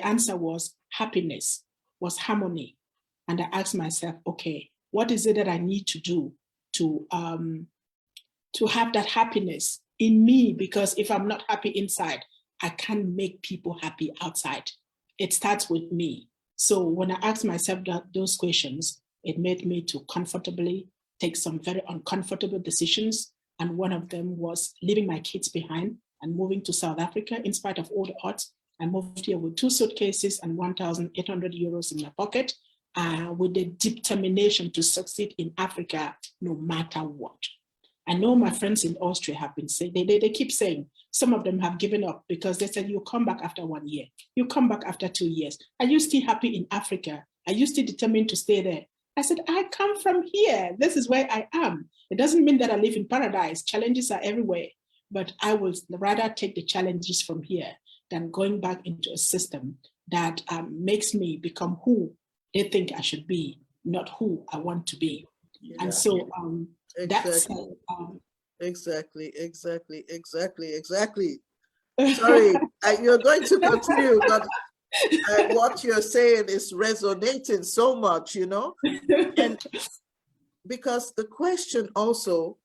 answer was happiness, was harmony. And I asked myself, okay, what is it that I need to do to have that happiness in me? Because if I'm not happy inside, I can't make people happy outside. It starts with me. So when I asked myself those questions, it made me to comfortably take some very uncomfortable decisions. And one of them was leaving my kids behind and moving to South Africa. In spite of all the odds, I moved here with 2 suitcases and 1,800 euros in my pocket, with the determination to succeed in Africa no matter what. I know my friends in Austria have been saying, they keep saying, some of them have given up because they said, you come back after 1 year, you come back after 2 years. Are you still happy in Africa? Are you still determined to stay there? I said, I come from here. This is where I am. It doesn't mean that I live in paradise. Challenges are everywhere, but I will rather take the challenges from here than going back into a system that makes me become who they think I should be, not who I want to be. Yeah. And so exactly. Exactly. Sorry, you're going to continue, but what you're saying is resonating so much, you know? And because the question also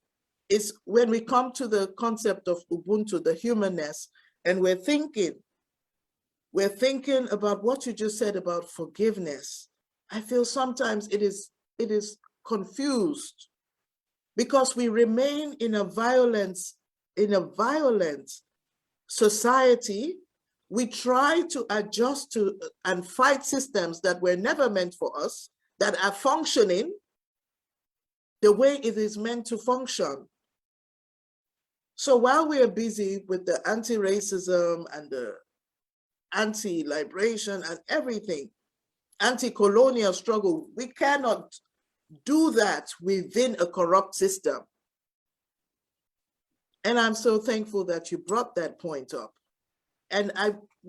is when we come to the concept of Ubuntu, the humanness, and we're thinking about what you just said about forgiveness. I feel sometimes it is confused because we remain in a violent society. We try to adjust to and fight systems that were never meant for us, that are functioning the way it is meant to function. So while we are busy with the anti-racism and the anti-liberation and everything, anti-colonial struggle, we cannot do that within a corrupt system. And I'm so thankful that you brought that point up. And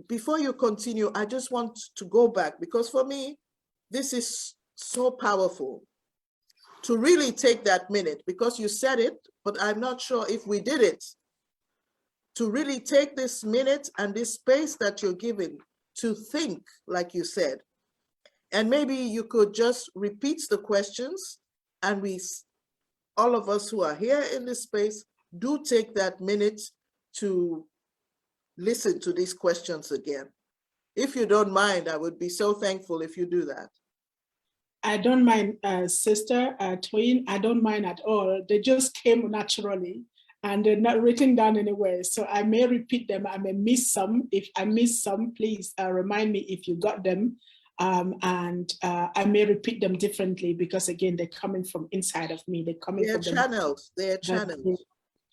before you continue, I just want to go back, because for me, this is so powerful to really take that minute, because you said it, but I'm not sure if we did it, to really take this minute and this space that you're given to think, like you said. And maybe you could just repeat the questions, and all of us who are here in this space, do take that minute to listen to these questions again. If you don't mind, I would be so thankful if you do that. I don't mind, Sister Toyin. I don't mind at all. They just came naturally and they're not written down anywhere. So I may repeat them. I may miss some. If I miss some, please remind me if you got them. I may repeat them differently because, again, they're coming from inside of me. They're coming from channels. They're channels.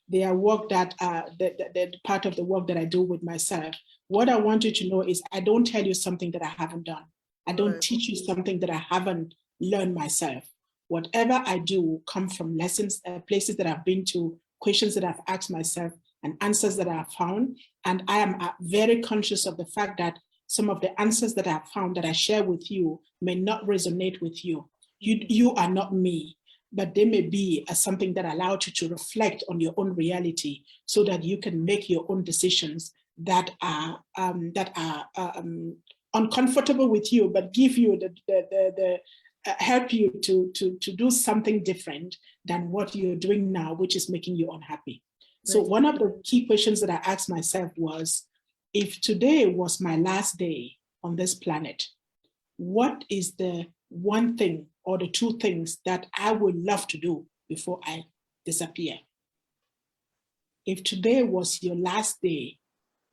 They are work that they're part of the work that I do with myself. What I want you to know is I don't tell you something that I haven't done. I don't teach you something that I haven't learned myself. Whatever I do comes from lessons, places that I've been to, questions that I've asked myself, and answers that I've found. And I am very conscious of the fact that some of the answers that I've found that I share with you may not resonate with you. You are not me, but they may be something that allows you to reflect on your own reality so that you can make your own decisions that are uncomfortable with you, but give you help you to do something different than what you're doing now, which is making you unhappy. So one of the key questions that I asked myself was, if today was my last day on this planet, what is the one thing or the two things that I would love to do before I disappear? If today was your last day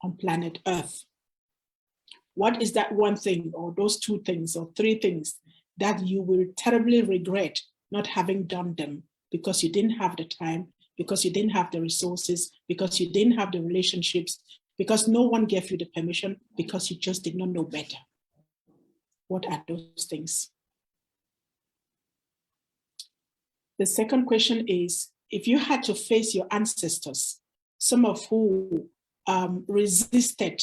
on planet Earth, what is that one thing or those two things or three things that you will terribly regret not having done them because you didn't have the time, because you didn't have the resources, because you didn't have the relationships, because no one gave you the permission, because you just did not know better. What are those things? The second question is, if you had to face your ancestors, some of who resisted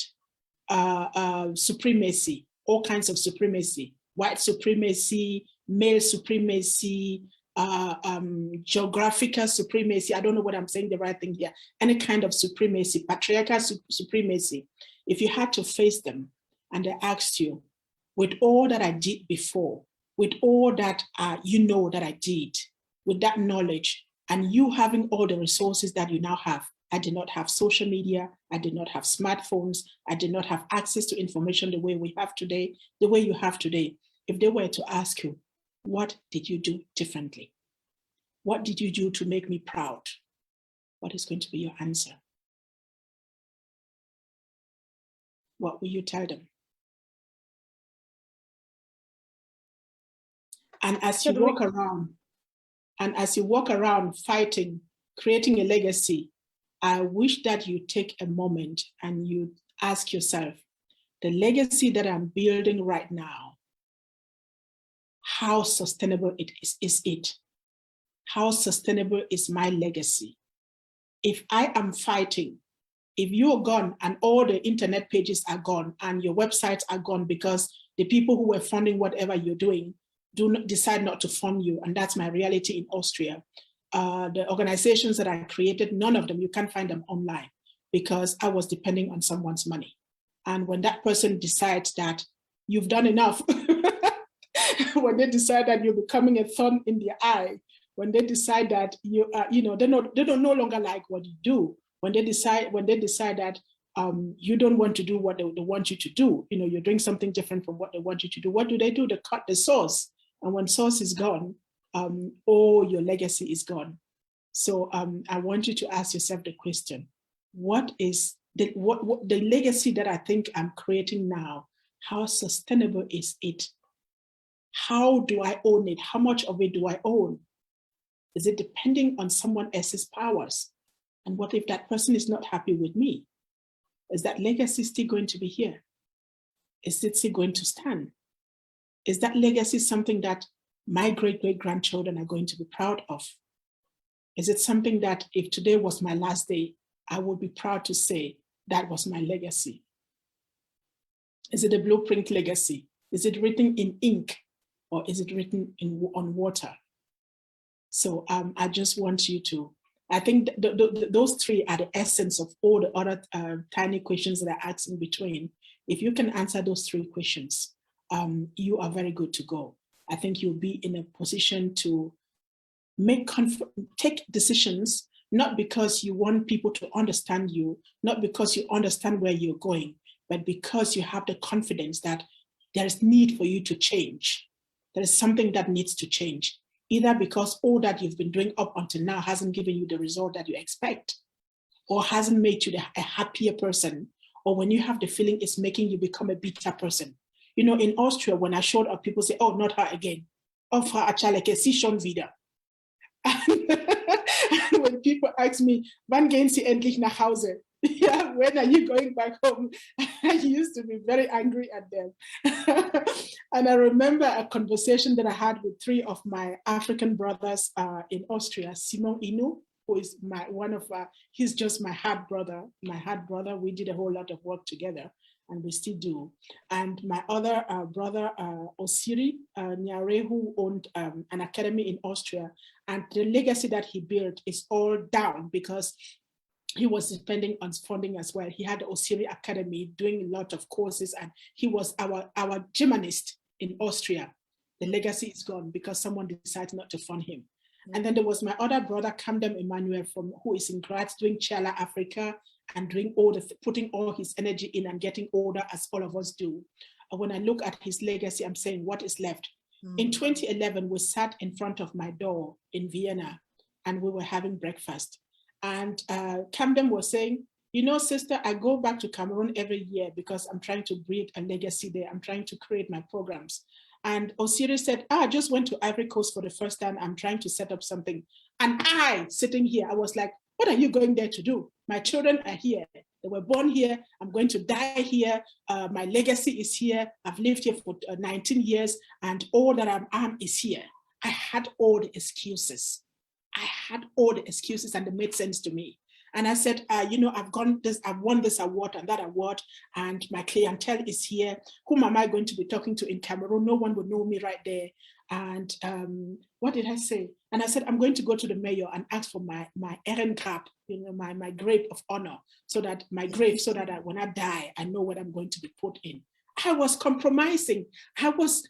supremacy, all kinds of supremacy, white supremacy, male supremacy, geographical supremacy, I don't know what I'm saying the right thing here, any kind of supremacy, patriarchal supremacy, if you had to face them and they asked you, with all that I did before, with all that you know that I did, with that knowledge, and you having all the resources that you now have, I did not have social media, I did not have smartphones, I did not have access to information the way we have today, the way you have today. If they were to ask you, what did you do differently? What did you do to make me proud? What is going to be your answer? What will you tell them? And as you walk around fighting, creating a legacy, I wish that you take a moment and you ask yourself, the legacy that I'm building right now, how sustainable is it? How sustainable is my legacy? If I am fighting, if you're gone and all the internet pages are gone and your websites are gone because the people who were funding whatever you're doing decide not to fund you, and that's my reality in Austria. The organizations that I created, none of them, you can't find them online because I was depending on someone's money. And when that person decides that you've done enough, when they decide that you're becoming a thorn in their eye, when they decide that you they don't no longer like what you do, when they decide that you don't want to do what they want you to do, you're doing something different from what they want you to do, what do? They cut the source. And when source is gone, all your legacy is gone. So I want you to ask yourself the question, what is the legacy that I think I'm creating now? How sustainable is it? How do I own it? How much of it do I own? Is it depending on someone else's powers? And what if that person is not happy with me? Is that legacy still going to be here? Is it still going to stand? Is that legacy something that my great-great-grandchildren are going to be proud of? Is it something that if today was my last day, I would be proud to say that was my legacy? Is it a blueprint legacy? Is it written in ink or is it written on water? So I just want you to, I think those three are the essence of all the other tiny questions that I asked in between. If you can answer those three questions, you are very good to go. I think you'll be in a position to take decisions, not because you want people to understand you, not because you understand where you're going, but because you have the confidence that there is need for you to change. There is something that needs to change, either because all that you've been doing up until now hasn't given you the result that you expect, or hasn't made you a happier person, or when you have the feeling it's making you become a bitter person. In Austria, when I showed up, people say, oh, not her again. Oh, Frau Achaleke, sie schon wieder. And when people ask me, wann gehen Sie endlich nach Hause? Yeah, when are you going back home? I used to be very angry at them. And I remember a conversation that I had with three of my African brothers in Austria, Simon Inu, who is he's just my heart brother. We did a whole lot of work together, and we still do. And my other brother, Osiri Nyare, who owned an academy in Austria. And the legacy that he built is all down because he was depending on funding as well. He had the Osiri Academy doing a lot of courses, and he was our gymnast in Austria. The legacy is gone because someone decided not to fund him. And then there was my other brother, Camden Emmanuel, who is in Graz doing Chala Africa and doing putting all his energy in and getting older as all of us do. And when I look at his legacy, I'm saying, what is left? In 2011, we sat in front of my door in Vienna and we were having breakfast. And Camden was saying, sister, I go back to Cameroon every year because I'm trying to build a legacy there. I'm trying to create my programs. And Osiris said, I just went to Ivory Coast for the first time. I'm trying to set up something. And I, sitting here, I was like, what are you going there to do? My children are here. They were born here. I'm going to die here. My legacy is here. I've lived here for 19 years, and all that I am is here. I had all the excuses. And it made sense to me. And I said, I've won this award and that award, and my clientele is here. Whom am I going to be talking to in Cameroon? No one would know me right there. And what did I say? And I said, I'm going to go to the mayor and ask for my Ehrengrab, my grave of honor, so that when I die, I know what I'm going to be put in. I was compromising. I was,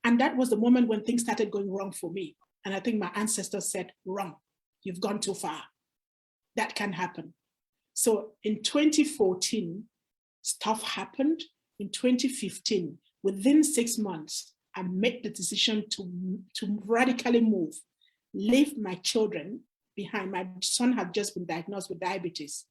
and that was the moment when things started going wrong for me. And I think my ancestors said, wrong, you've gone too far. That can happen. So in 2014, stuff happened. In 2015, within 6 months, I made the decision to radically move, leave my children behind. My son had just been diagnosed with diabetes.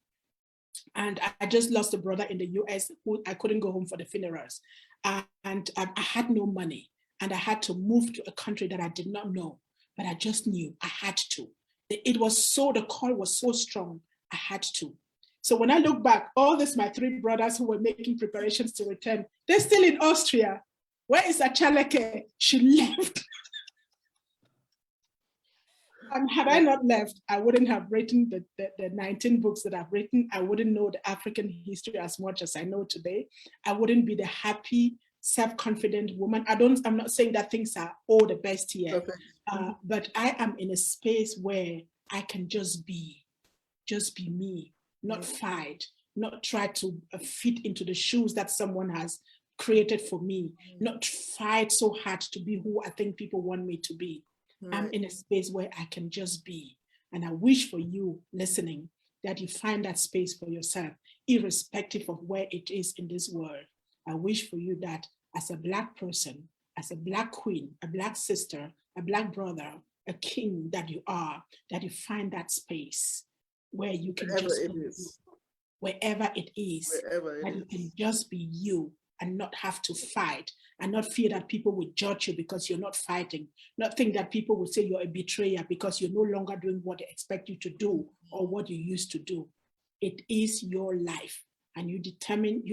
And I just lost a brother in the US who I couldn't go home for the funerals. And I had no money. And I had to move to a country that I did not know, but I just knew I had to. The call was so strong, I had to. So when I look back, all this, my 3 brothers who were making preparations to return, they're still in Austria. Where is Achaleke? She left. And had I not left, I wouldn't have written the 19 books that I've written. I wouldn't know the African history as much as I know today. I wouldn't be the happy, self-confident woman. I'm not saying that things are all the best here, but I am in a space where I can just be me, not fight, not try to fit into the shoes that someone has created for me, not fight so hard to be who I think people want me to be. I'm in a space where I can just be. And I wish for you listening that you find that space for yourself, irrespective of where it is in this world. I wish for you that as a Black person, as a Black queen, a Black sister, a Black brother, a king that you are, that you find that space where you can wherever it is, that you can just be you and not have to fight, and not fear that people will judge you because you're not fighting, not think that people will say you're a betrayer because you're no longer doing what they expect you to do or what you used to do. It is your life, and you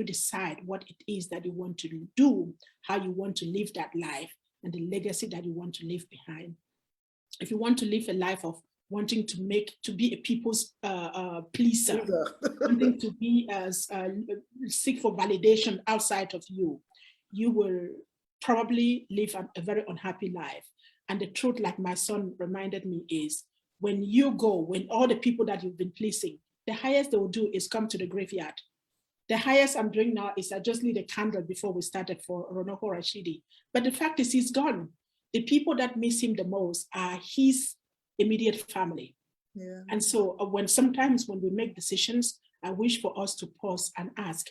decide what it is that you want to do, how you want to live that life, and the legacy that you want to leave behind. If you want to live a life of wanting to be a people's pleaser, wanting to be seek for validation outside of you, you will probably live a very unhappy life. And the truth, like my son reminded me, is when all the people that you've been pleasing, the highest they will do is come to the graveyard. The highest I'm doing now is I just lit a candle before we started for Ronoko Rashidi. But the fact is, he's gone. The people that miss him the most are his immediate family. Yeah. And so sometimes when we make decisions, I wish for us to pause and ask,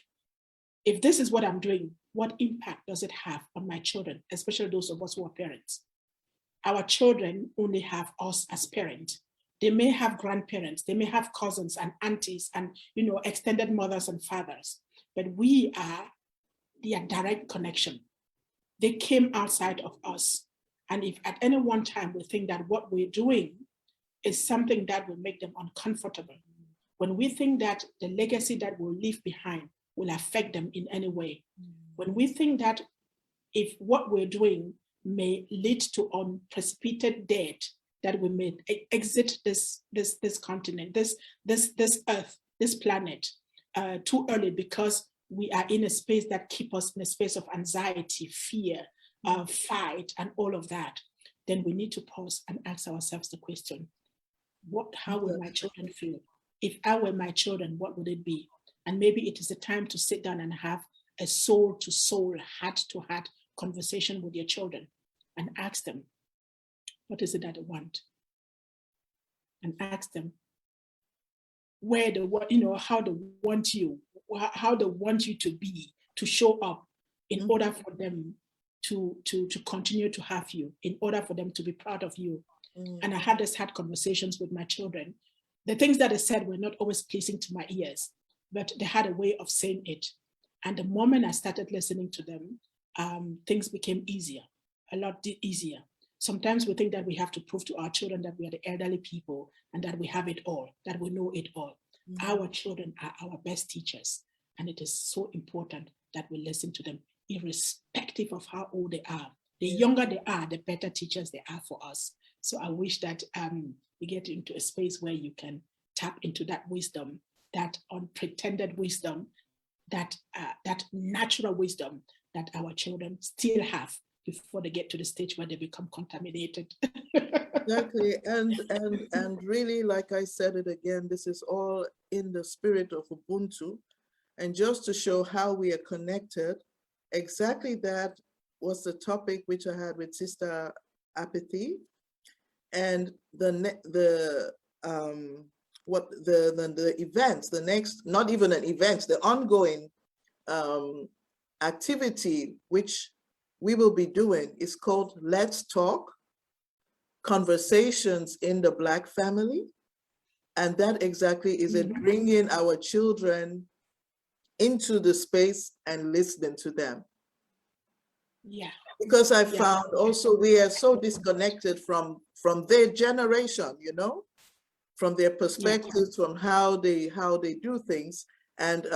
if this is what I'm doing, what impact does it have on my children, especially those of us who are parents? Our children only have us as parents. They may have grandparents, they may have cousins and aunties and extended mothers and fathers, but we are their direct connection. They came outside of us. And if at any one time we think that what we're doing is something that will make them uncomfortable, when we think that the legacy that we'll leave behind will affect them in any way, when we think that if what we're doing may lead to unprecedented death, that we may exit this continent, this earth, this planet too early because we are in a space that keeps us in a space of anxiety, fear, fight, and all of that, then we need to pause and ask ourselves the question, how will my children feel? If I were my children, what would it be? And maybe it is a time to sit down and have a soul-to-soul, heart-to-heart conversation with your children and ask them, what is it that they want? And ask them how they want you to be, to show up in order for them to continue to have you, in order for them to be proud of you. And I had conversations with my children. The things that they said were not always pleasing to my ears, but they had a way of saying it. And the moment I started listening to them, things became easier. a lot easier. Sometimes we think that we have to prove to our children that we are the elderly people and that we have it all, that we know it all. Our children are our best teachers, and it is so important that we listen to them, irrespective of how old they are. The younger they are, the better teachers they are for us. So I wish that you get into a space where you can tap into that wisdom, that unpretended wisdom, that natural wisdom that our children still have before they get to the stage where they become contaminated. Exactly, and really, like I said it again, this is all in the spirit of Ubuntu, and just to show how we are connected. Exactly, that was the topic which I had with Sister Apathy, and the events, the next, not even an event, the ongoing activity which we will be doing is called Let's Talk, Conversations in the Black Family. And that exactly is it, bringing our children into the space and listening to them. Yeah. Because I found also we are so disconnected from their generation, you know, from their perspectives, from how they do things. And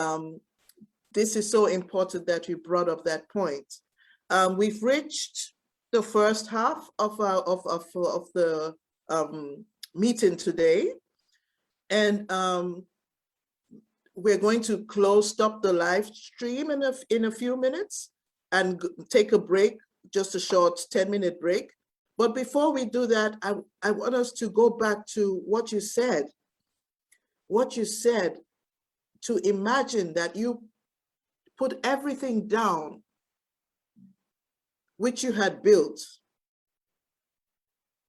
this is so important that you brought up that point. We've reached the first half of the meeting today, and we're going to stop the live stream in a few minutes and take a break, just a short 10-minute break. But before we do that, I want us to go back to what you said. What you said, to imagine that you put everything down which you had built,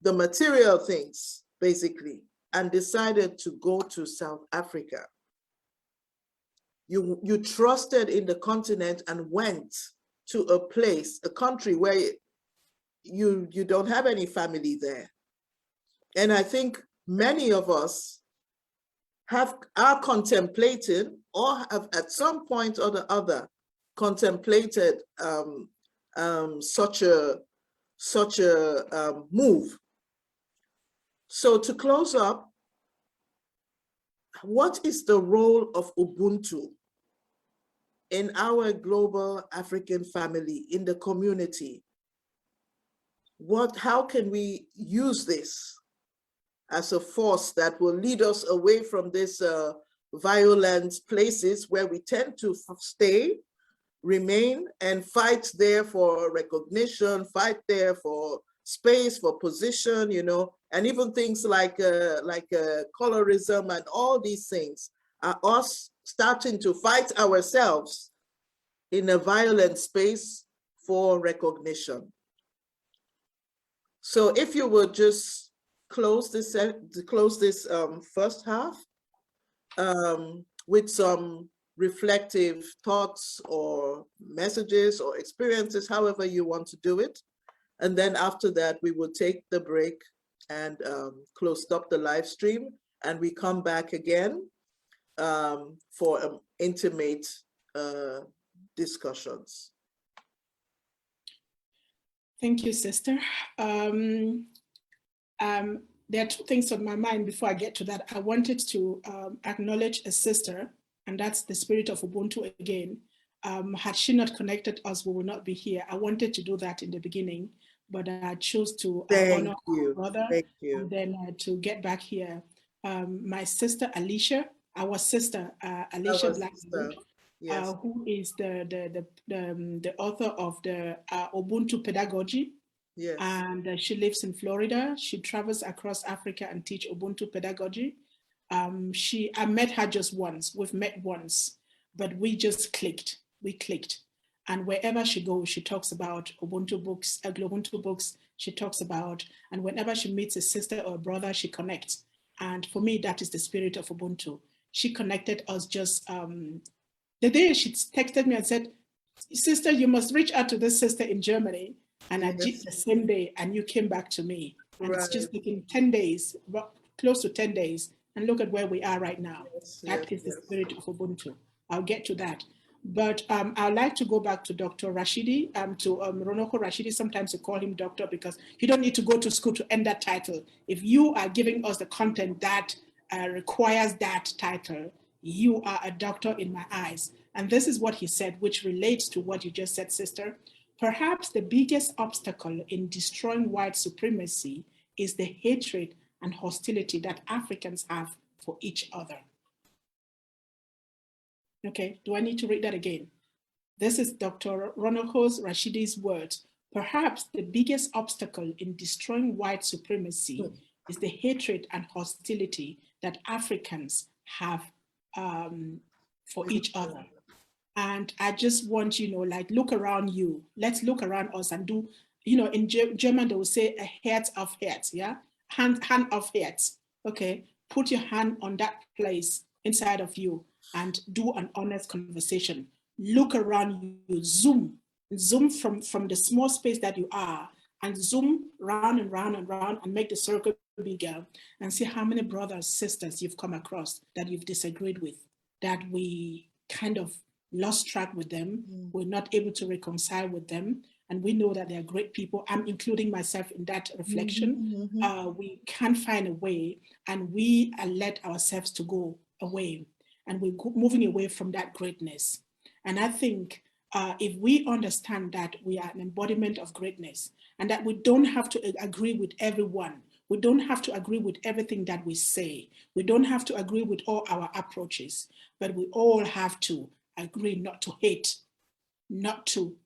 the material things, basically, and decided to go to South Africa. You trusted in the continent and went to a place, a country where you don't have any family there. And I think many of us are contemplating, or have at some point or the other contemplated such a move. So to close up, what is the role of Ubuntu in our global African family, in the community? How can we use this as a force that will lead us away from this violent places where we tend to stay, remain, and fight there for recognition, fight there for space, for position, you know, and even things like colorism and all these things are us starting to fight ourselves in a violent space for recognition. So if you would just close this first half with some reflective thoughts or messages or experiences, however you want to do it. And then after that, we will take the break and stop the live stream, and we come back again for intimate discussions. Thank you, sister. There are two things on my mind before I get to that. I wanted to acknowledge a sister, and that's the spirit of Ubuntu again. Had she not connected us, we would not be here. I wanted to do that in the beginning, but I chose to honor our brother. Thank you. And then to get back here. My sister Alicia, our sister Alicia Blackwood, yes. who is the author of the Ubuntu pedagogy. Yes. And she lives in Florida. She travels across Africa and teach Ubuntu pedagogy. I met her just once. We've met once, but we just clicked. We clicked. And wherever she goes, she talks about Ubuntu books, Ubuntu books. She talks about, and whenever she meets a sister or a brother, she connects. And for me, that is the spirit of Ubuntu. She connected us just the day she texted me and said, "Sister, you must reach out to this sister in Germany." And I did the same day, and you came back to me. And it's just taken 10 days, close to 10 days. And look at where we are right now. That is the spirit of Ubuntu. I'll get to that. But I'd like to go back to Dr. Rashidi, to Ronoko Rashidi. Sometimes we call him doctor because you don't need to go to school to earn that title. If you are giving us the content that requires that title, you are a doctor in my eyes. And this is what he said, which relates to what you just said, sister. Perhaps the biggest obstacle in destroying white supremacy is the hatred and hostility that Africans have for each other. Okay, do I need to read that again? This is Dr. Ronoko Rashidi's words. Perhaps the biggest obstacle in destroying white supremacy is the hatred and hostility that Africans have for each other. And I just want, like, look around you. Let's look around us and do, in German, they will say a heart of hearts, yeah? Hand of hearts, okay? Put your hand on that place inside of you and do an honest conversation. Look around you, zoom from the small space that you are and zoom round and round and round and make the circle bigger and see how many brothers, sisters you've come across that you've disagreed with, that we kind of lost track with them. We're not able to reconcile with them. And we know that they're great people. I'm including myself in that reflection. We can't find a way and we let ourselves to go away and we're moving away from that greatness. And I think if we understand that we are an embodiment of greatness and that we don't have to agree with everyone, we don't have to agree with everything that we say, we don't have to agree with all our approaches, but we all have to agree not to hate, not to,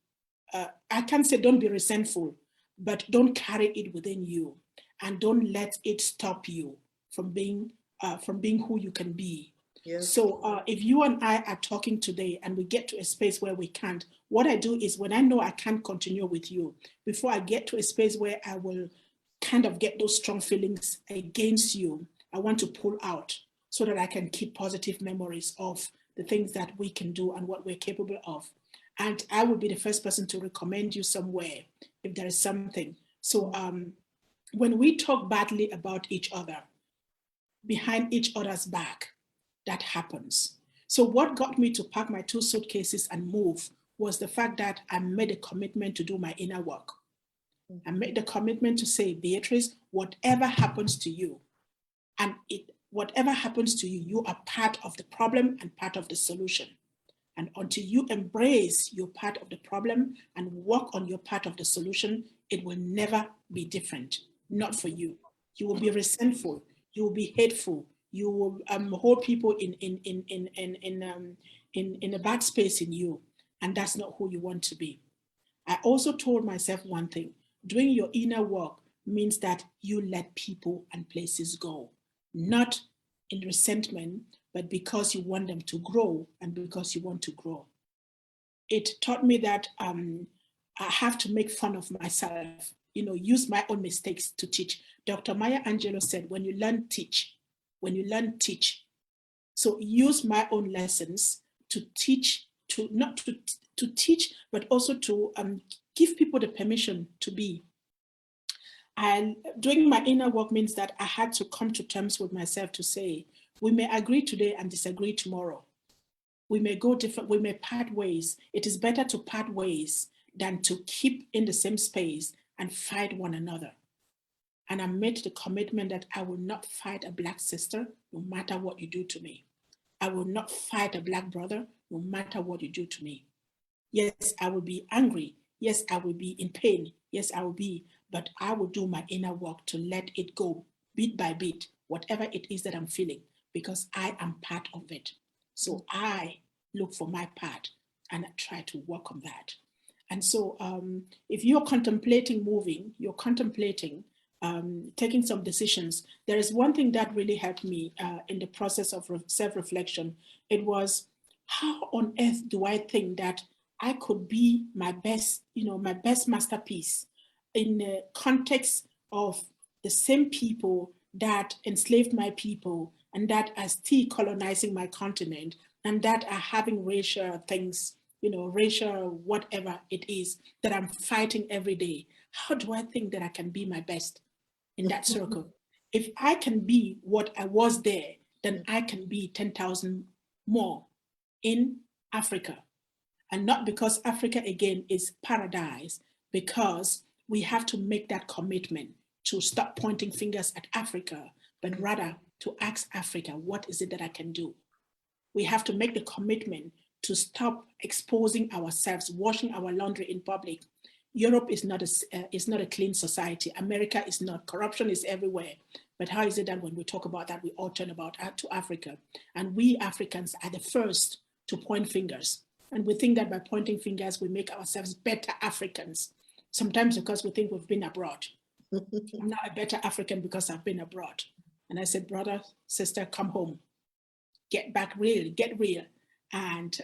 I can't say don't be resentful, but don't carry it within you and don't let it stop you from being who you can be. Yes. So if you and I are talking today and we get to a space where we can't, what I do is when I know I can't continue with you, before I get to a space where I will kind of get those strong feelings against you, I want to pull out so that I can keep positive memories of the things that we can do and what we're capable of. And I will be the first person to recommend you somewhere if there is something. So when we talk badly about each other, behind each other's back, that happens. So what got me to pack my 2 suitcases and move was the fact that I made a commitment to do my inner work. I made the commitment to say, Beatrice, whatever happens to you, and whatever happens to you, you are part of the problem and part of the solution. And until you embrace your part of the problem and work on your part of the solution, it will never be different, not for you. You will be resentful, you will be hateful, you will hold people in a bad space in you, and that's not who you want to be. I also told myself one thing, doing your inner work means that you let people and places go, not in resentment, but because you want them to grow and because you want to grow. It taught me that I have to make fun of myself, use my own mistakes to teach. Dr. Maya Angelou said, when you learn, teach. When you learn, teach. So use my own lessons to teach, to teach, but also to give people the permission to be. And doing my inner work means that I had to come to terms with myself to say, we may agree today and disagree tomorrow. We may go different, we may part ways. It is better to part ways than to keep in the same space and fight one another. And I made the commitment that I will not fight a Black sister, no matter what you do to me. I will not fight a Black brother, no matter what you do to me. Yes, I will be angry. Yes, I will be in pain. Yes, I will be, but I will do my inner work to let it go bit by bit, whatever it is that I'm feeling, because I am part of it. So I look for my part and I try to work on that. And so if you're contemplating moving, you're contemplating taking some decisions, there is one thing that really helped me in the process of self-reflection. It was, how on earth do I think that I could be my best, my best masterpiece in the context of the same people that enslaved my people and that are still colonizing my continent and that are having racial things, racial whatever it is that I'm fighting every day. How do I think that I can be my best in that circle? If I can be what I was there, then I can be 10,000 more in Africa. And not because Africa, again, is paradise, because we have to make that commitment to stop pointing fingers at Africa, but rather to ask Africa, what is it that I can do? We have to make the commitment to stop exposing ourselves, washing our laundry in public. Europe is not a clean society. America is not. Corruption is everywhere. But how is it that when we talk about that, we all turn about to Africa? And we Africans are the first to point fingers. And we think that by pointing fingers, we make ourselves better Africans. Sometimes because we think we've been abroad. I'm now a better African because I've been abroad. And I said, brother, sister, come home. Get back real, get real, and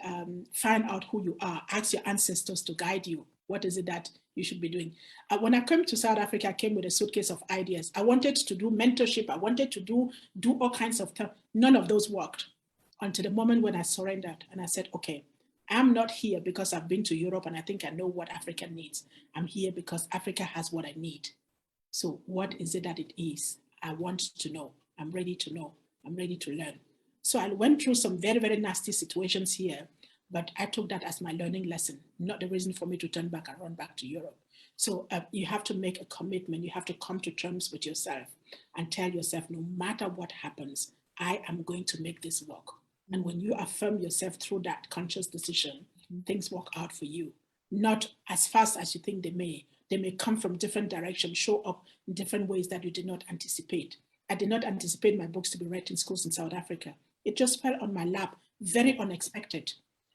find out who you are. Ask your ancestors to guide you. What is it that you should be doing? When I came to South Africa, I came with a suitcase of ideas. I wanted to do mentorship. I wanted to do all kinds of stuff. None of those worked until the moment when I surrendered and I said, okay, I'm not here because I've been to Europe and I think I know what Africa needs. I'm here because Africa has what I need. So what is it that it is? I want to know. I'm ready to know. I'm ready to learn. So I went through some very, very nasty situations here, but I took that as my learning lesson, not the reason for me to turn back and run back to Europe. So you have to make a commitment. You have to come to terms with yourself and tell yourself, no matter what happens, I am going to make this work. And when you affirm yourself through that conscious decision, things work out for you. Not as fast as you think they may. They may come from different directions, show up in different ways that you did not anticipate. I did not anticipate my books to be read in schools in South Africa. It just fell on my lap, very unexpected.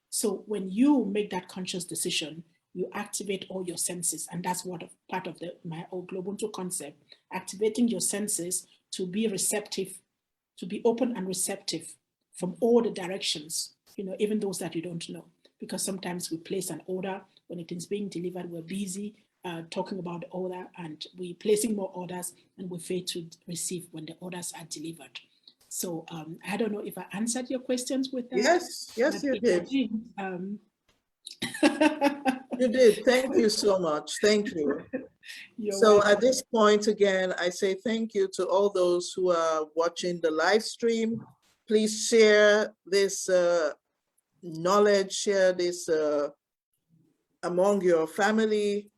So when you make that conscious decision, you activate all your senses. And that's what part of my old Ubuntu concept, activating your senses to be receptive, to be open and receptive from all the directions, even those that you don't know. Because sometimes we place an order, when it is being delivered, we're busy talking about the order and we're placing more orders and we fail to receive when the orders are delivered. So I don't know if I answered your questions with that. Yes, you did. You did. Thank you so much. Thank you. So welcome. At this point, again, I say thank you to all those who are watching the live stream. Please share this knowledge, share this among your family,